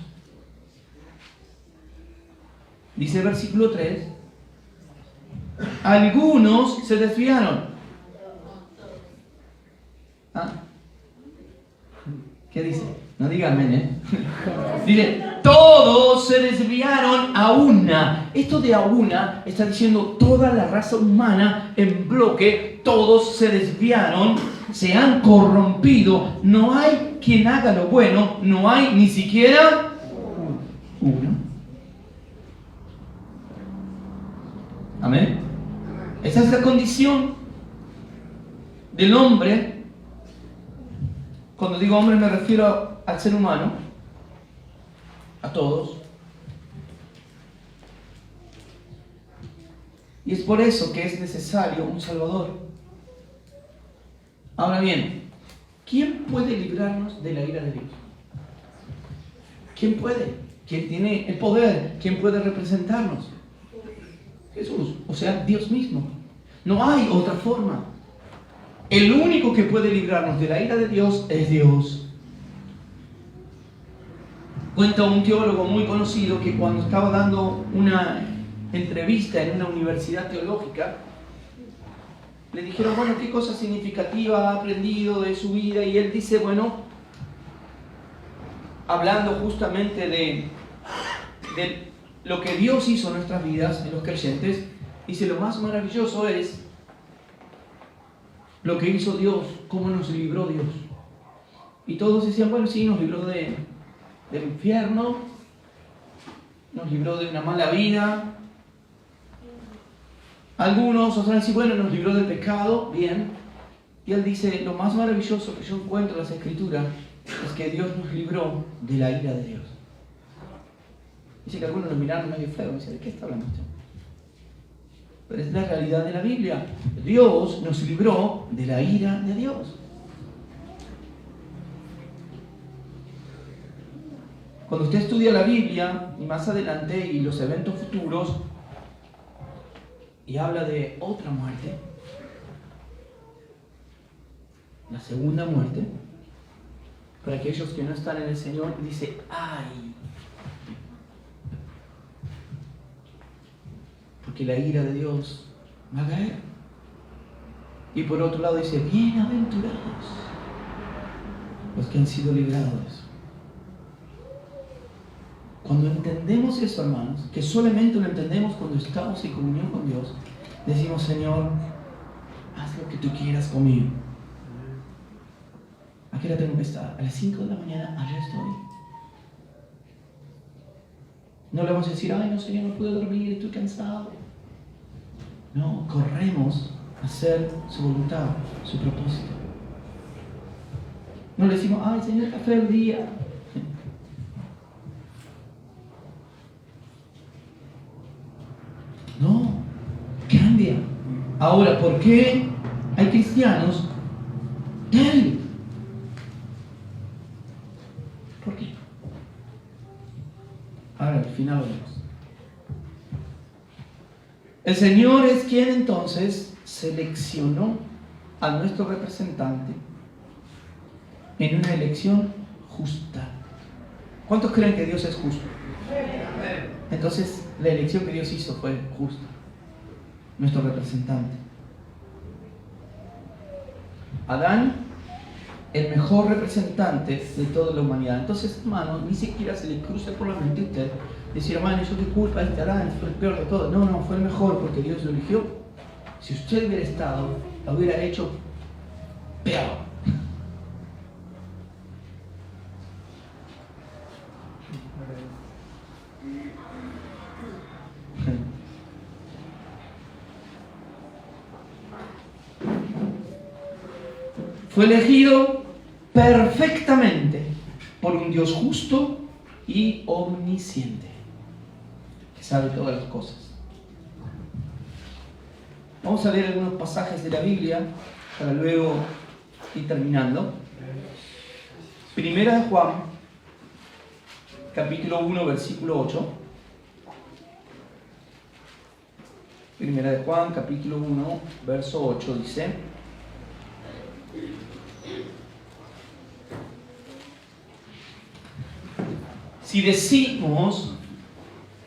Dice el versículo 3, algunos se desviaron. ¿Ah? ¿Qué dice? No diga amén, ¿eh? Dice, todos se desviaron a una. Esto de a una está diciendo toda la raza humana en bloque, todos se desviaron, se han corrompido, no hay quien haga lo bueno, no hay ni siquiera uno. Amén. Esa es la condición del hombre. Cuando digo hombre me refiero al ser humano, a todos. Y es por eso que es necesario un Salvador. Ahora bien, ¿quién puede librarnos de la ira de Dios? ¿Quién puede? ¿Quién tiene el poder? ¿Quién puede representarnos? Jesús, o sea, Dios mismo. No hay otra forma. El único que puede librarnos de la ira de Dios es Dios. Cuenta un teólogo muy conocido que cuando estaba dando una entrevista en una universidad teológica, le dijeron, bueno, ¿qué cosa significativa ha aprendido de su vida? Y él dice, bueno, hablando justamente de lo que Dios hizo en nuestras vidas, en los creyentes, dice, lo más maravilloso es lo que hizo Dios, cómo nos libró Dios. Y todos decían, bueno, sí, nos libró del infierno, nos libró de una mala vida. Algunos, otros decían, bueno, nos libró del pecado, bien. Y él dice, lo más maravilloso que yo encuentro en las Escrituras es que Dios nos libró de la ira de Dios. Dice que algunos lo miraron medio feo, me dice, ¿de qué está hablando usted? Pero es la realidad de la Biblia. Dios nos libró de la ira de Dios. Cuando usted estudia la Biblia y más adelante y los eventos futuros y habla de otra muerte, la segunda muerte, para aquellos que no están en el Señor, dice, ¡ay! Porque la ira de Dios va a caer. Y por otro lado dice, bienaventurados los que han sido librados. Cuando entendemos eso, hermanos, que solamente lo entendemos cuando estamos en comunión con Dios, decimos, Señor, haz lo que tú quieras conmigo. ¿A qué hora tengo que estar? A las 5 de la mañana, allá estoy. No le vamos a decir, ay, no, Señor, no pude dormir, estoy cansado. No, corremos a hacer su voluntad, su propósito. No le decimos, ay, Señor, café del día. No, cambia. Ahora, ¿por qué hay cristianos débiles? ¿Por qué? Ahora, al final lo vemos. El Señor es quien entonces seleccionó a nuestro representante en una elección justa. ¿Cuántos creen que Dios es justo? Entonces, la elección que Dios hizo fue justa. Nuestro representante. Adán, el mejor representante de toda la humanidad. Entonces, hermano, ni siquiera se le cruce por la mente a usted decir, hermano, eso es culpa de este Adán, fue el peor de todo. No, no, fue el mejor porque Dios lo eligió. Si usted hubiera estado, lo hubiera hecho peor. Fue elegido perfectamente por un Dios justo y omnisciente, que sabe todas las cosas. Vamos a leer algunos pasajes de la Biblia para luego ir terminando. Primera de Juan, capítulo 1, versículo 8. Primera de Juan, capítulo 1, verso 8 dice: si decimos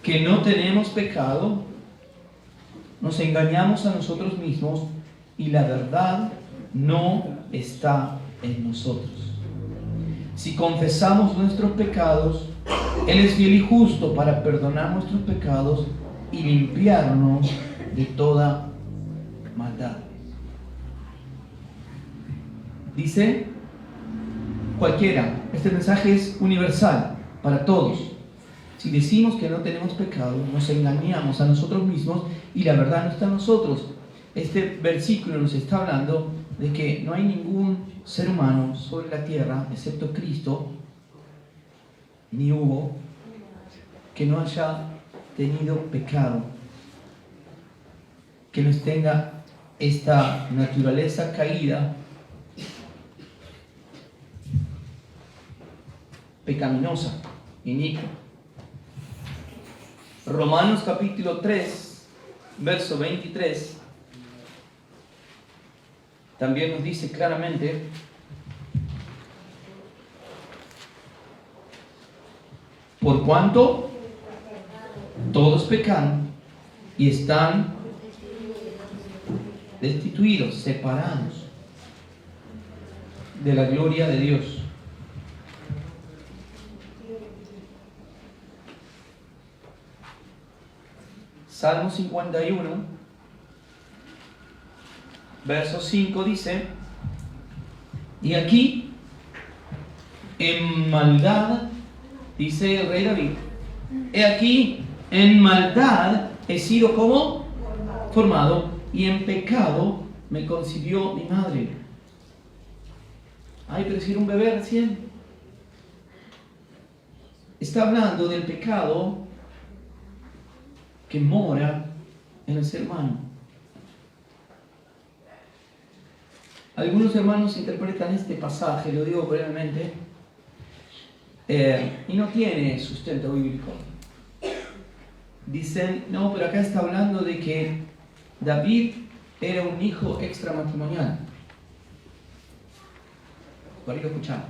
que no tenemos pecado, nos engañamos a nosotros mismos y la verdad no está en nosotros. Si confesamos nuestros pecados, Él es fiel y justo para perdonar nuestros pecados y limpiarnos de toda maldad. Dice cualquiera, este mensaje es universal para todos. Si decimos que no tenemos pecado, nos engañamos a nosotros mismos y la verdad no está en nosotros. Este versículo nos está hablando de que no hay ningún ser humano sobre la tierra, excepto Cristo, ni hubo, que no haya tenido pecado, que no tenga esta naturaleza caída, pecaminosa, inicua. Romanos capítulo 3, verso 23, también nos dice claramente: por cuanto todos pecan y están destituidos, separados de la gloria de Dios. Salmo 51, verso 5 dice: y aquí, en maldad, dice el rey David, he aquí, en maldad he sido como formado, y en pecado me concibió mi madre. Ay, pero si era un bebé recién. Está hablando del pecado que mora en el ser humano. Algunos hermanos interpretan este pasaje, lo digo brevemente, y no tiene sustento bíblico. Dicen, no, pero acá está hablando de que David era un hijo extramatrimonial. Por ahí lo escuchamos.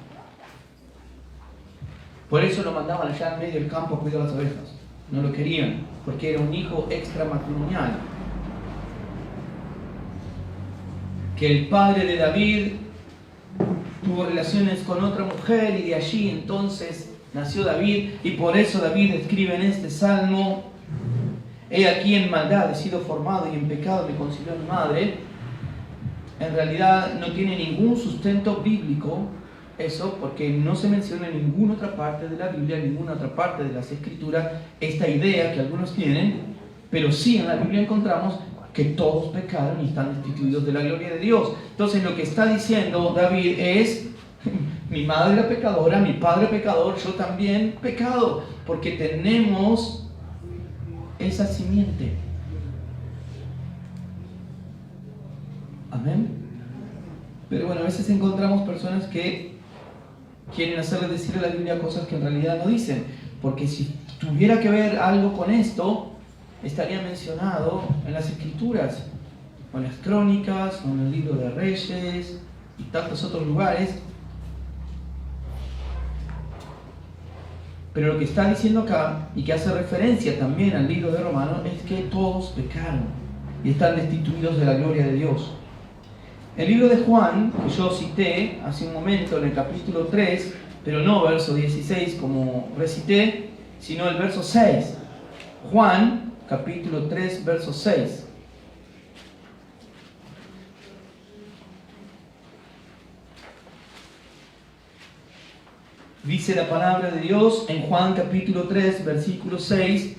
Por eso lo mandaban allá en medio del campo a cuidar las ovejas. No lo querían, porque era un hijo extramatrimonial. Que el padre de David tuvo relaciones con otra mujer y de allí entonces nació David, y por eso David escribe en este salmo: he aquí en maldad he sido formado y en pecado me concibió mi madre. En realidad no tiene ningún sustento bíblico eso, porque no se menciona en ninguna otra parte de la Biblia, en ninguna otra parte de las Escrituras, esta idea que algunos tienen, pero sí en la Biblia encontramos que todos pecaron y están destituidos de la gloria de Dios. Entonces lo que está diciendo David es: mi madre era pecadora, mi padre pecador, yo también pecado, porque tenemos esa simiente. Amén. Pero bueno, a veces encontramos personas que quieren hacerle decir a la Biblia cosas que en realidad no dicen, porque si tuviera que ver algo con esto, estaría mencionado en las Escrituras, o en las Crónicas, o en el libro de Reyes y tantos otros lugares. Pero lo que está diciendo acá, y que hace referencia también al libro de Romanos, es que todos pecaron y están destituidos de la gloria de Dios. El libro de Juan, que yo cité hace un momento en el capítulo 3, pero no verso 16 como recité, sino el verso 6. Juan, capítulo 3, verso 6. Dice la palabra de Dios en Juan capítulo 3, versículo 6,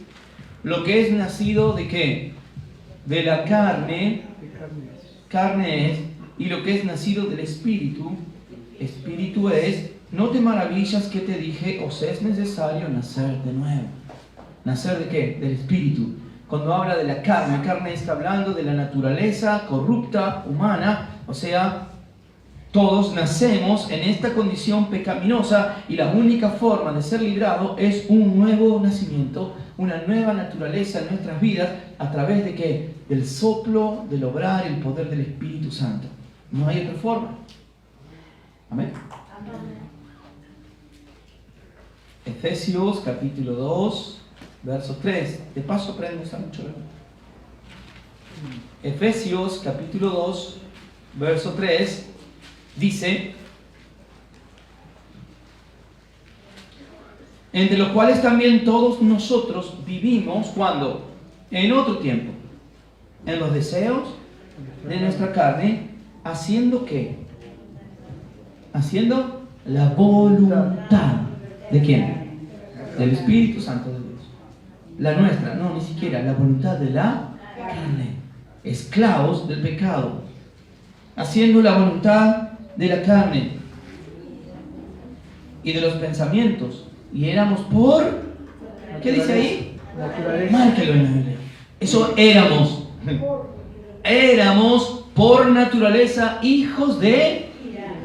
lo que es nacido de ¿qué? De la carne es, y lo que es nacido del Espíritu, Espíritu es. No te maravillas que te dije, os es necesario nacer de nuevo. ¿Nacer de qué? Del Espíritu. Cuando habla de la carne está hablando de la naturaleza corrupta, humana, o sea, todos nacemos en esta condición pecaminosa y la única forma de ser librado es un nuevo nacimiento, una nueva naturaleza en nuestras vidas, a través de ¿qué? Del soplo, del obrar, el poder del Espíritu Santo. No hay otra forma. Amén. Efesios capítulo 2, verso 3. De paso aprendemos mucho. Efesios capítulo 2, verso 3. Dice: entre los cuales también todos nosotros vivimos, ¿cuándo? En otro tiempo, en los deseos de nuestra carne, haciendo ¿qué? Haciendo la voluntad. ¿De quién? Del Espíritu Santo de Dios. La nuestra, no, ni siquiera, la voluntad de la carne. Esclavos del pecado. Haciendo la voluntad de la carne y de los pensamientos, y éramos por, ¿qué dice ahí? Márquelo en la Biblia. Eso éramos por naturaleza hijos de,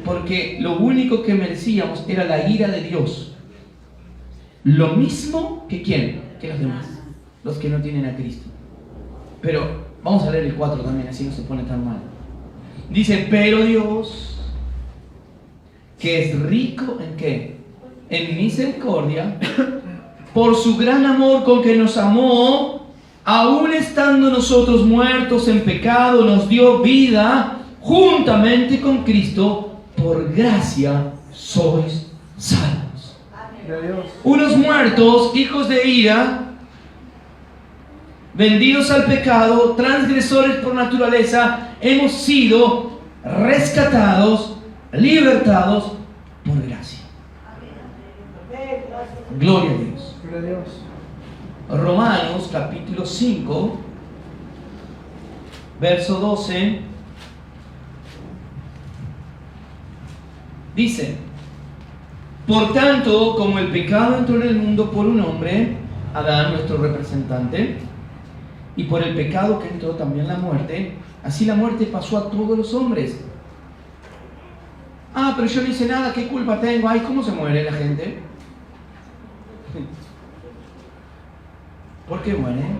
porque lo único que merecíamos era la ira de Dios, lo mismo que ¿quién? Que los demás, los que no tienen a Cristo. Pero vamos a leer el 4 también, así no se pone tan mal. Dice: pero Dios, que es rico ¿en qué? En misericordia, por su gran amor con que nos amó, aun estando nosotros muertos en pecado, nos dio vida juntamente con Cristo. Por gracia sois salvos. Unos muertos, hijos de ira, vendidos al pecado, transgresores por naturaleza, hemos sido rescatados, libertados por gracia. Gloria a Dios. Romanos capítulo 5, verso 12, dice: por tanto, como el pecado entró en el mundo por un hombre, Adán, nuestro representante, y por el pecado que entró también la muerte, así la muerte pasó a todos los hombres. Ah, pero yo no hice nada, ¿qué culpa tengo? Ay, ¿cómo se muere la gente? ¿Por qué mueren?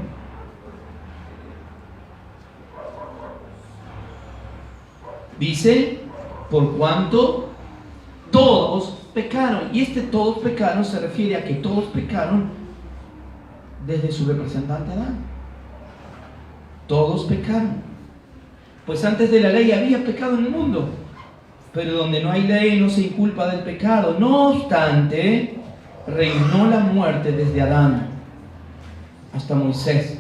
Dice, por cuanto todos pecaron. Y todos pecaron se refiere a que todos pecaron desde su representante Adán. Todos pecaron. Pues antes de la ley había pecado en el mundo. Pero donde no hay ley no se inculpa del pecado. No obstante, reinó la muerte desde Adán hasta Moisés,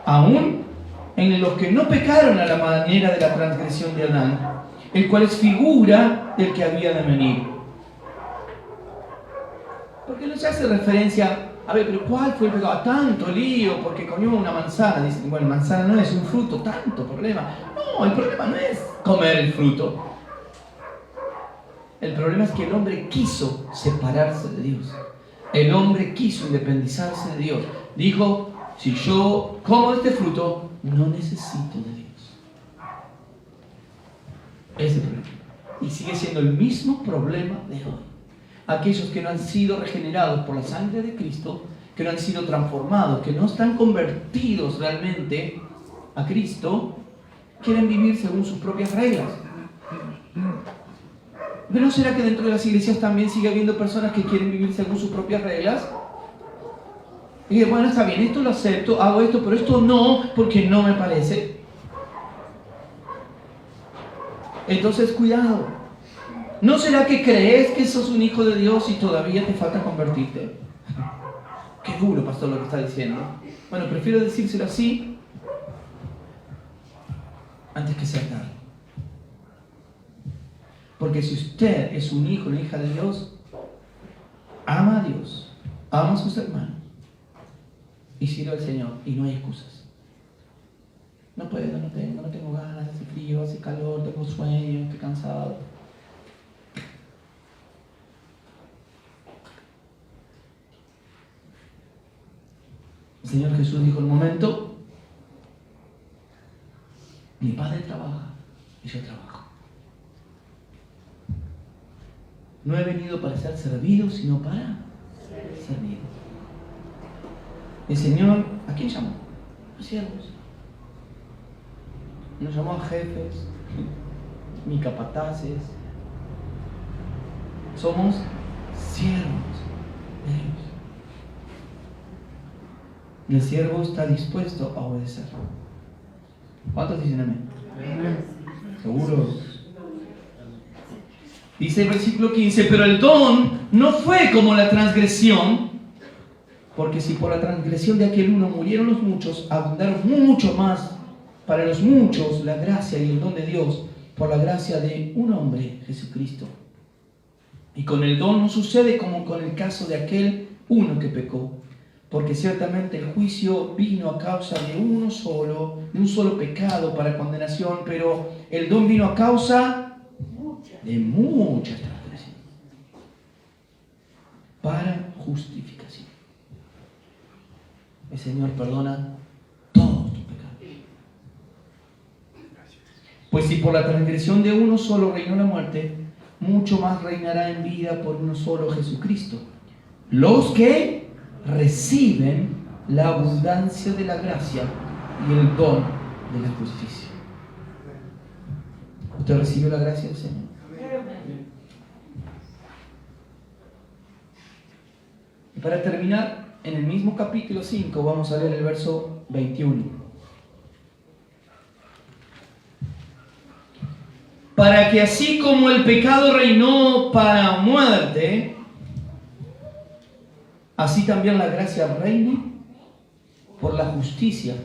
aún en los que no pecaron a la manera de la transgresión de Adán, el cual es figura del que había de venir. Porque no se hace referencia, a ver, pero ¿cuál fue el pecado? Tanto lío, porque comió una manzana. Dicen, bueno, manzana no es un fruto, tanto problema. No, el problema no es comer el fruto. El problema es que el hombre quiso separarse de Dios. El hombre quiso independizarse de Dios. Dijo, si yo como este fruto, no necesito de Dios. Ese es el problema. Y sigue siendo el mismo problema de hoy. Aquellos que no han sido regenerados por la sangre de Cristo, que no han sido transformados, que no están convertidos realmente a Cristo, quieren vivir según sus propias reglas. ¿Pero no será que dentro de las iglesias también sigue habiendo personas que quieren vivir según sus propias reglas? Y bueno, está bien, esto lo acepto, hago esto, pero esto no, porque no me parece. Entonces, cuidado. ¿No será que crees que sos un hijo de Dios y todavía te falta convertirte? Qué duro, pastor, lo que está diciendo. Bueno, prefiero decírselo así antes que sea tarde. Porque si usted es un hijo, una hija de Dios, ama a Dios, ama a sus hermanos y sirve al Señor, y no hay excusas. No puedo, no tengo ganas, hace frío, hace calor, tengo sueño, estoy cansado. El Señor Jesús dijo en un momento, mi Padre trabaja y yo trabajo. No he venido para ser servido, sino para servir. El Señor, ¿a quién llamó? A siervos. No llamó a jefes, ni capataces. Somos siervos de Dios. Y el siervo está dispuesto a obedecer. ¿Cuántos dicen amén? ¿Seguros? Dice el versículo 15, pero el don no fue como la transgresión, porque si por la transgresión de aquel uno murieron los muchos, abundaron mucho más para los muchos la gracia y el don de Dios por la gracia de un hombre, Jesucristo. Y con el don no sucede como con el caso de aquel uno que pecó, porque ciertamente el juicio vino a causa de un solo pecado para condenación, pero el don vino a causa de muchas transgresiones para justificación. El Señor perdona todos tus pecados. Pues si por la transgresión de uno solo reinó la muerte, mucho más reinará en vida por uno solo, Jesucristo, los que reciben la abundancia de la gracia y el don de la justicia. ¿Usted recibió la gracia del Señor? Y para terminar, en el mismo capítulo 5 vamos a leer el verso 21. Para que así como el pecado reinó para muerte, así también la gracia reine por la justicia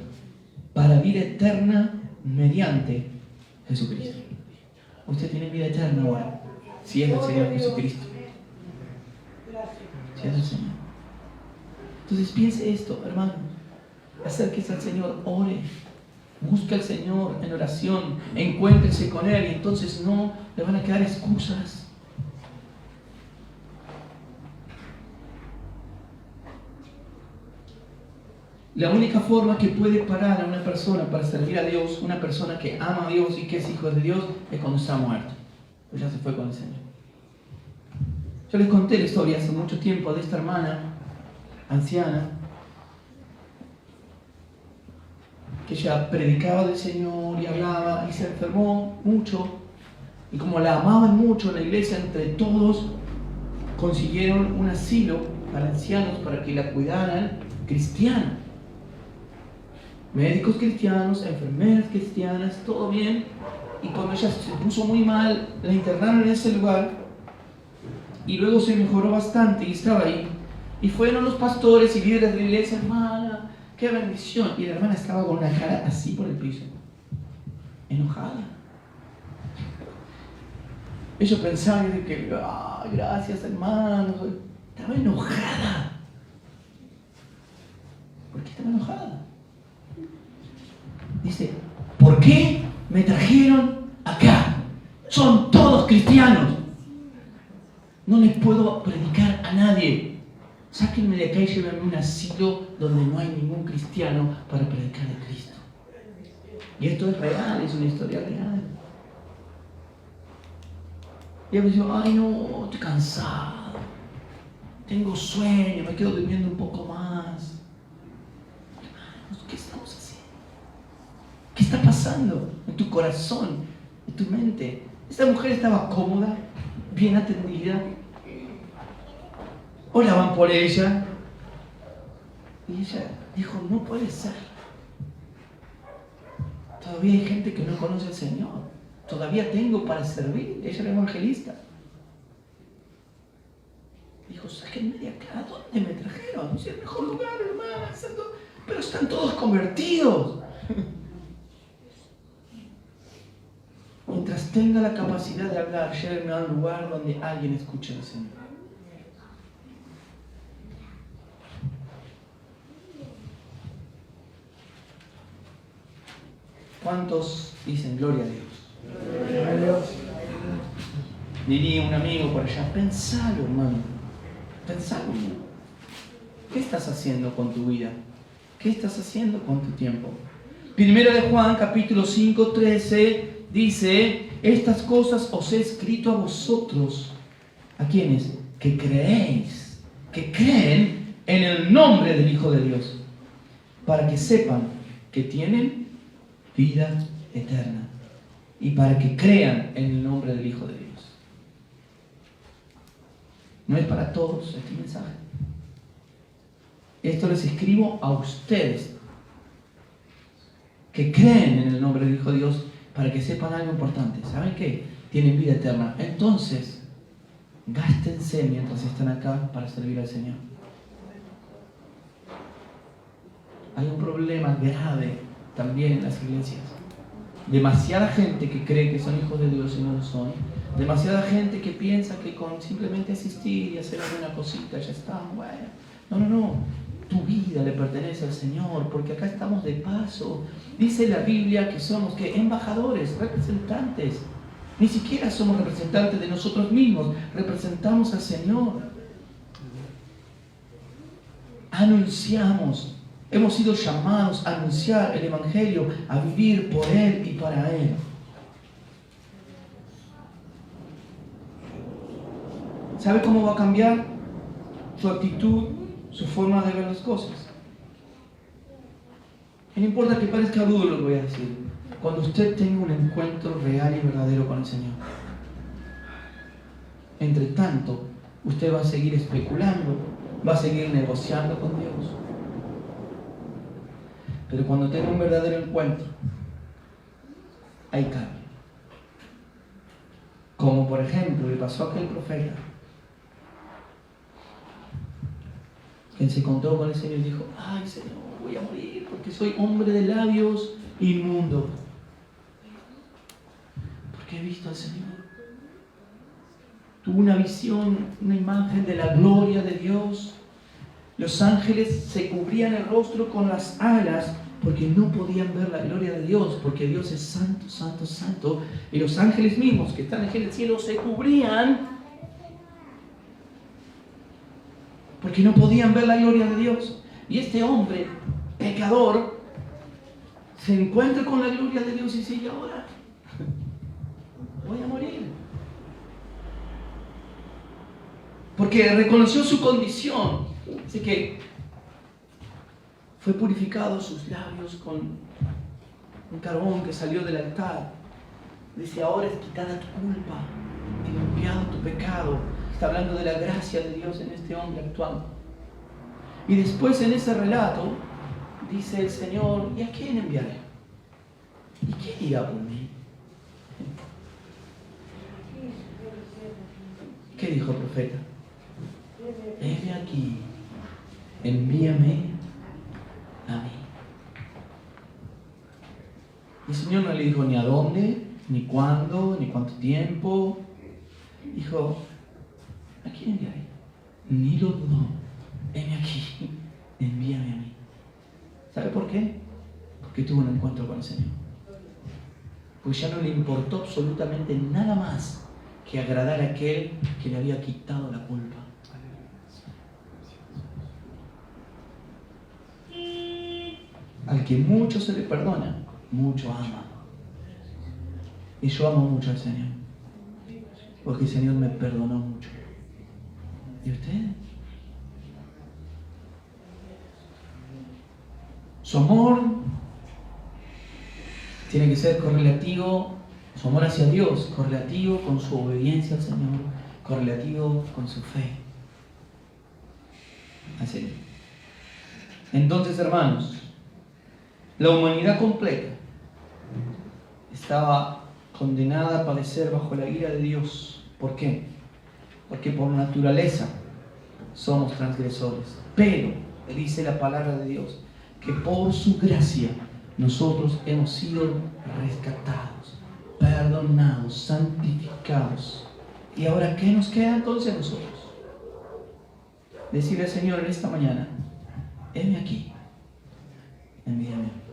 para vida eterna mediante Jesucristo. Usted tiene vida eterna ahora, si es el Señor Jesucristo. Si es el Señor. Entonces piense esto, hermano. Acérquese al Señor, ore. Busque al Señor en oración, encuéntrese con Él y entonces no le van a quedar excusas. La única forma que puede parar a una persona para servir a Dios, una persona que ama a Dios y que es hijo de Dios, es cuando está muerto. Pues ya se fue con el Señor. Yo les conté la historia hace mucho tiempo de esta hermana anciana, que ella predicaba del Señor y hablaba y se enfermó mucho. Y como la amaban mucho en la iglesia, entre todos consiguieron un asilo para ancianos para que la cuidaran, cristiana. Médicos cristianos, enfermeras cristianas, todo bien. Y cuando ella se puso muy mal, la internaron en ese lugar y luego se mejoró bastante y estaba ahí. Y fueron los pastores y líderes de la iglesia, hermana, qué bendición. Y la hermana estaba con una cara así por el piso, enojada. Ellos pensaban que, gracias hermano, estaba enojada. ¿Por qué estaba enojada? Dice, ¿por qué me trajeron acá? Son todos cristianos. No les puedo predicar a nadie. Sáquenme de acá y llévenme a un asilo donde no hay ningún cristiano para predicar a Cristo. Y esto es real, es una historia real. Y ella dijo, ay no, estoy cansado. Tengo sueño, me quedo durmiendo un poco más. Hermanos, ¿qué estamos haciendo? ¿Qué está pasando en tu corazón, en tu mente? Esta mujer estaba cómoda, bien atendida. Oraban por ella. Y ella dijo, no puede ser. Todavía hay gente que no conoce al Señor. Todavía tengo para servir. Ella era evangelista. Dijo, sáquenme de acá. ¿Dónde me trajeron? Es el mejor lugar, hermana. Pero están todos convertidos. Mientras tenga la capacidad de hablar, llévenme a un lugar donde alguien escuche al Señor. ¿Cuántos dicen gloria a Dios? Gloria a Dios. Diría un amigo por allá, pensalo, hermano. Pensalo. ¿Qué estás haciendo con tu vida? ¿Qué estás haciendo con tu tiempo? Primero de Juan, capítulo 5, 13, dice, estas cosas os he escrito a vosotros. ¿A quiénes? Que creéis, que creen en el nombre del Hijo de Dios, para que sepan que tienen vida eterna y para que crean en el nombre del Hijo de Dios. No es para todos este mensaje. Esto les escribo a ustedes que creen en el nombre del Hijo de Dios para que sepan algo importante. ¿Saben qué? Tienen vida eterna. Entonces, gástense mientras están acá para servir al Señor. Hay un problema grave también en las iglesias. Demasiada gente que cree que son hijos de Dios y no lo son. Demasiada gente que piensa que con simplemente asistir y hacer alguna cosita ya está. Bueno, no. Tu vida le pertenece al Señor, porque acá estamos de paso. Dice la Biblia que somos embajadores, representantes. Ni siquiera somos representantes de nosotros mismos, representamos al Señor. Anunciamos. Hemos sido llamados a anunciar el Evangelio, a vivir por Él y para Él. ¿Sabe cómo va a cambiar su actitud, su forma de ver las cosas? No importa que parezca rudo lo que voy a decir. Cuando usted tenga un encuentro real y verdadero con el Señor. Entre tanto, usted va a seguir especulando, va a seguir negociando con Dios. Pero cuando tenga un verdadero encuentro, hay cambio. Como por ejemplo le pasó a aquel profeta, quien se encontró con el Señor y dijo, ay Señor, voy a morir porque soy hombre de labios inmundos. Porque he visto al Señor. Tuvo una visión, una imagen de la gloria de Dios. Los ángeles se cubrían el rostro con las alas porque no podían ver la gloria de Dios, porque Dios es santo, santo, santo. Y los ángeles mismos que están en el cielo se cubrían porque no podían ver la gloria de Dios. Y este hombre, pecador, se encuentra con la gloria de Dios y dice, ¿y ahora? Voy a morir. Porque reconoció su condición. Así que fue purificado sus labios con un carbón que salió del altar. Dice, ahora es quitada tu culpa y limpiado tu pecado. Está hablando de la gracia de Dios en este hombre actuando. Y después en ese relato dice el Señor, ¿y a quién enviaré? ¿Y quién irá por mí? ¿Qué dijo el profeta? Heme aquí, envíame a mí. El Señor no le dijo ni a dónde, ni cuándo, ni cuánto tiempo. Dijo, ¿a quién enviaré? Ni lo dudó. Heme aquí, envíame a mí. ¿Sabe por qué? Porque tuvo un encuentro con el Señor. Porque ya no le importó absolutamente nada más que agradar a aquel que le había quitado la culpa. Al que mucho se le perdona, mucho ama. Y yo amo mucho al Señor, porque el Señor me perdonó mucho. ¿Y usted? Su amor tiene que ser correlativo, su amor hacia Dios, correlativo con su obediencia al Señor, correlativo con su fe. Así. Entonces, hermanos, la humanidad completa estaba condenada a padecer bajo la ira de Dios. ¿Por qué? Porque por naturaleza somos transgresores. Pero, dice la palabra de Dios, que por su gracia nosotros hemos sido rescatados, perdonados, santificados. ¿Y ahora qué nos queda entonces a nosotros? Decirle al Señor en esta mañana, heme aquí, envíame.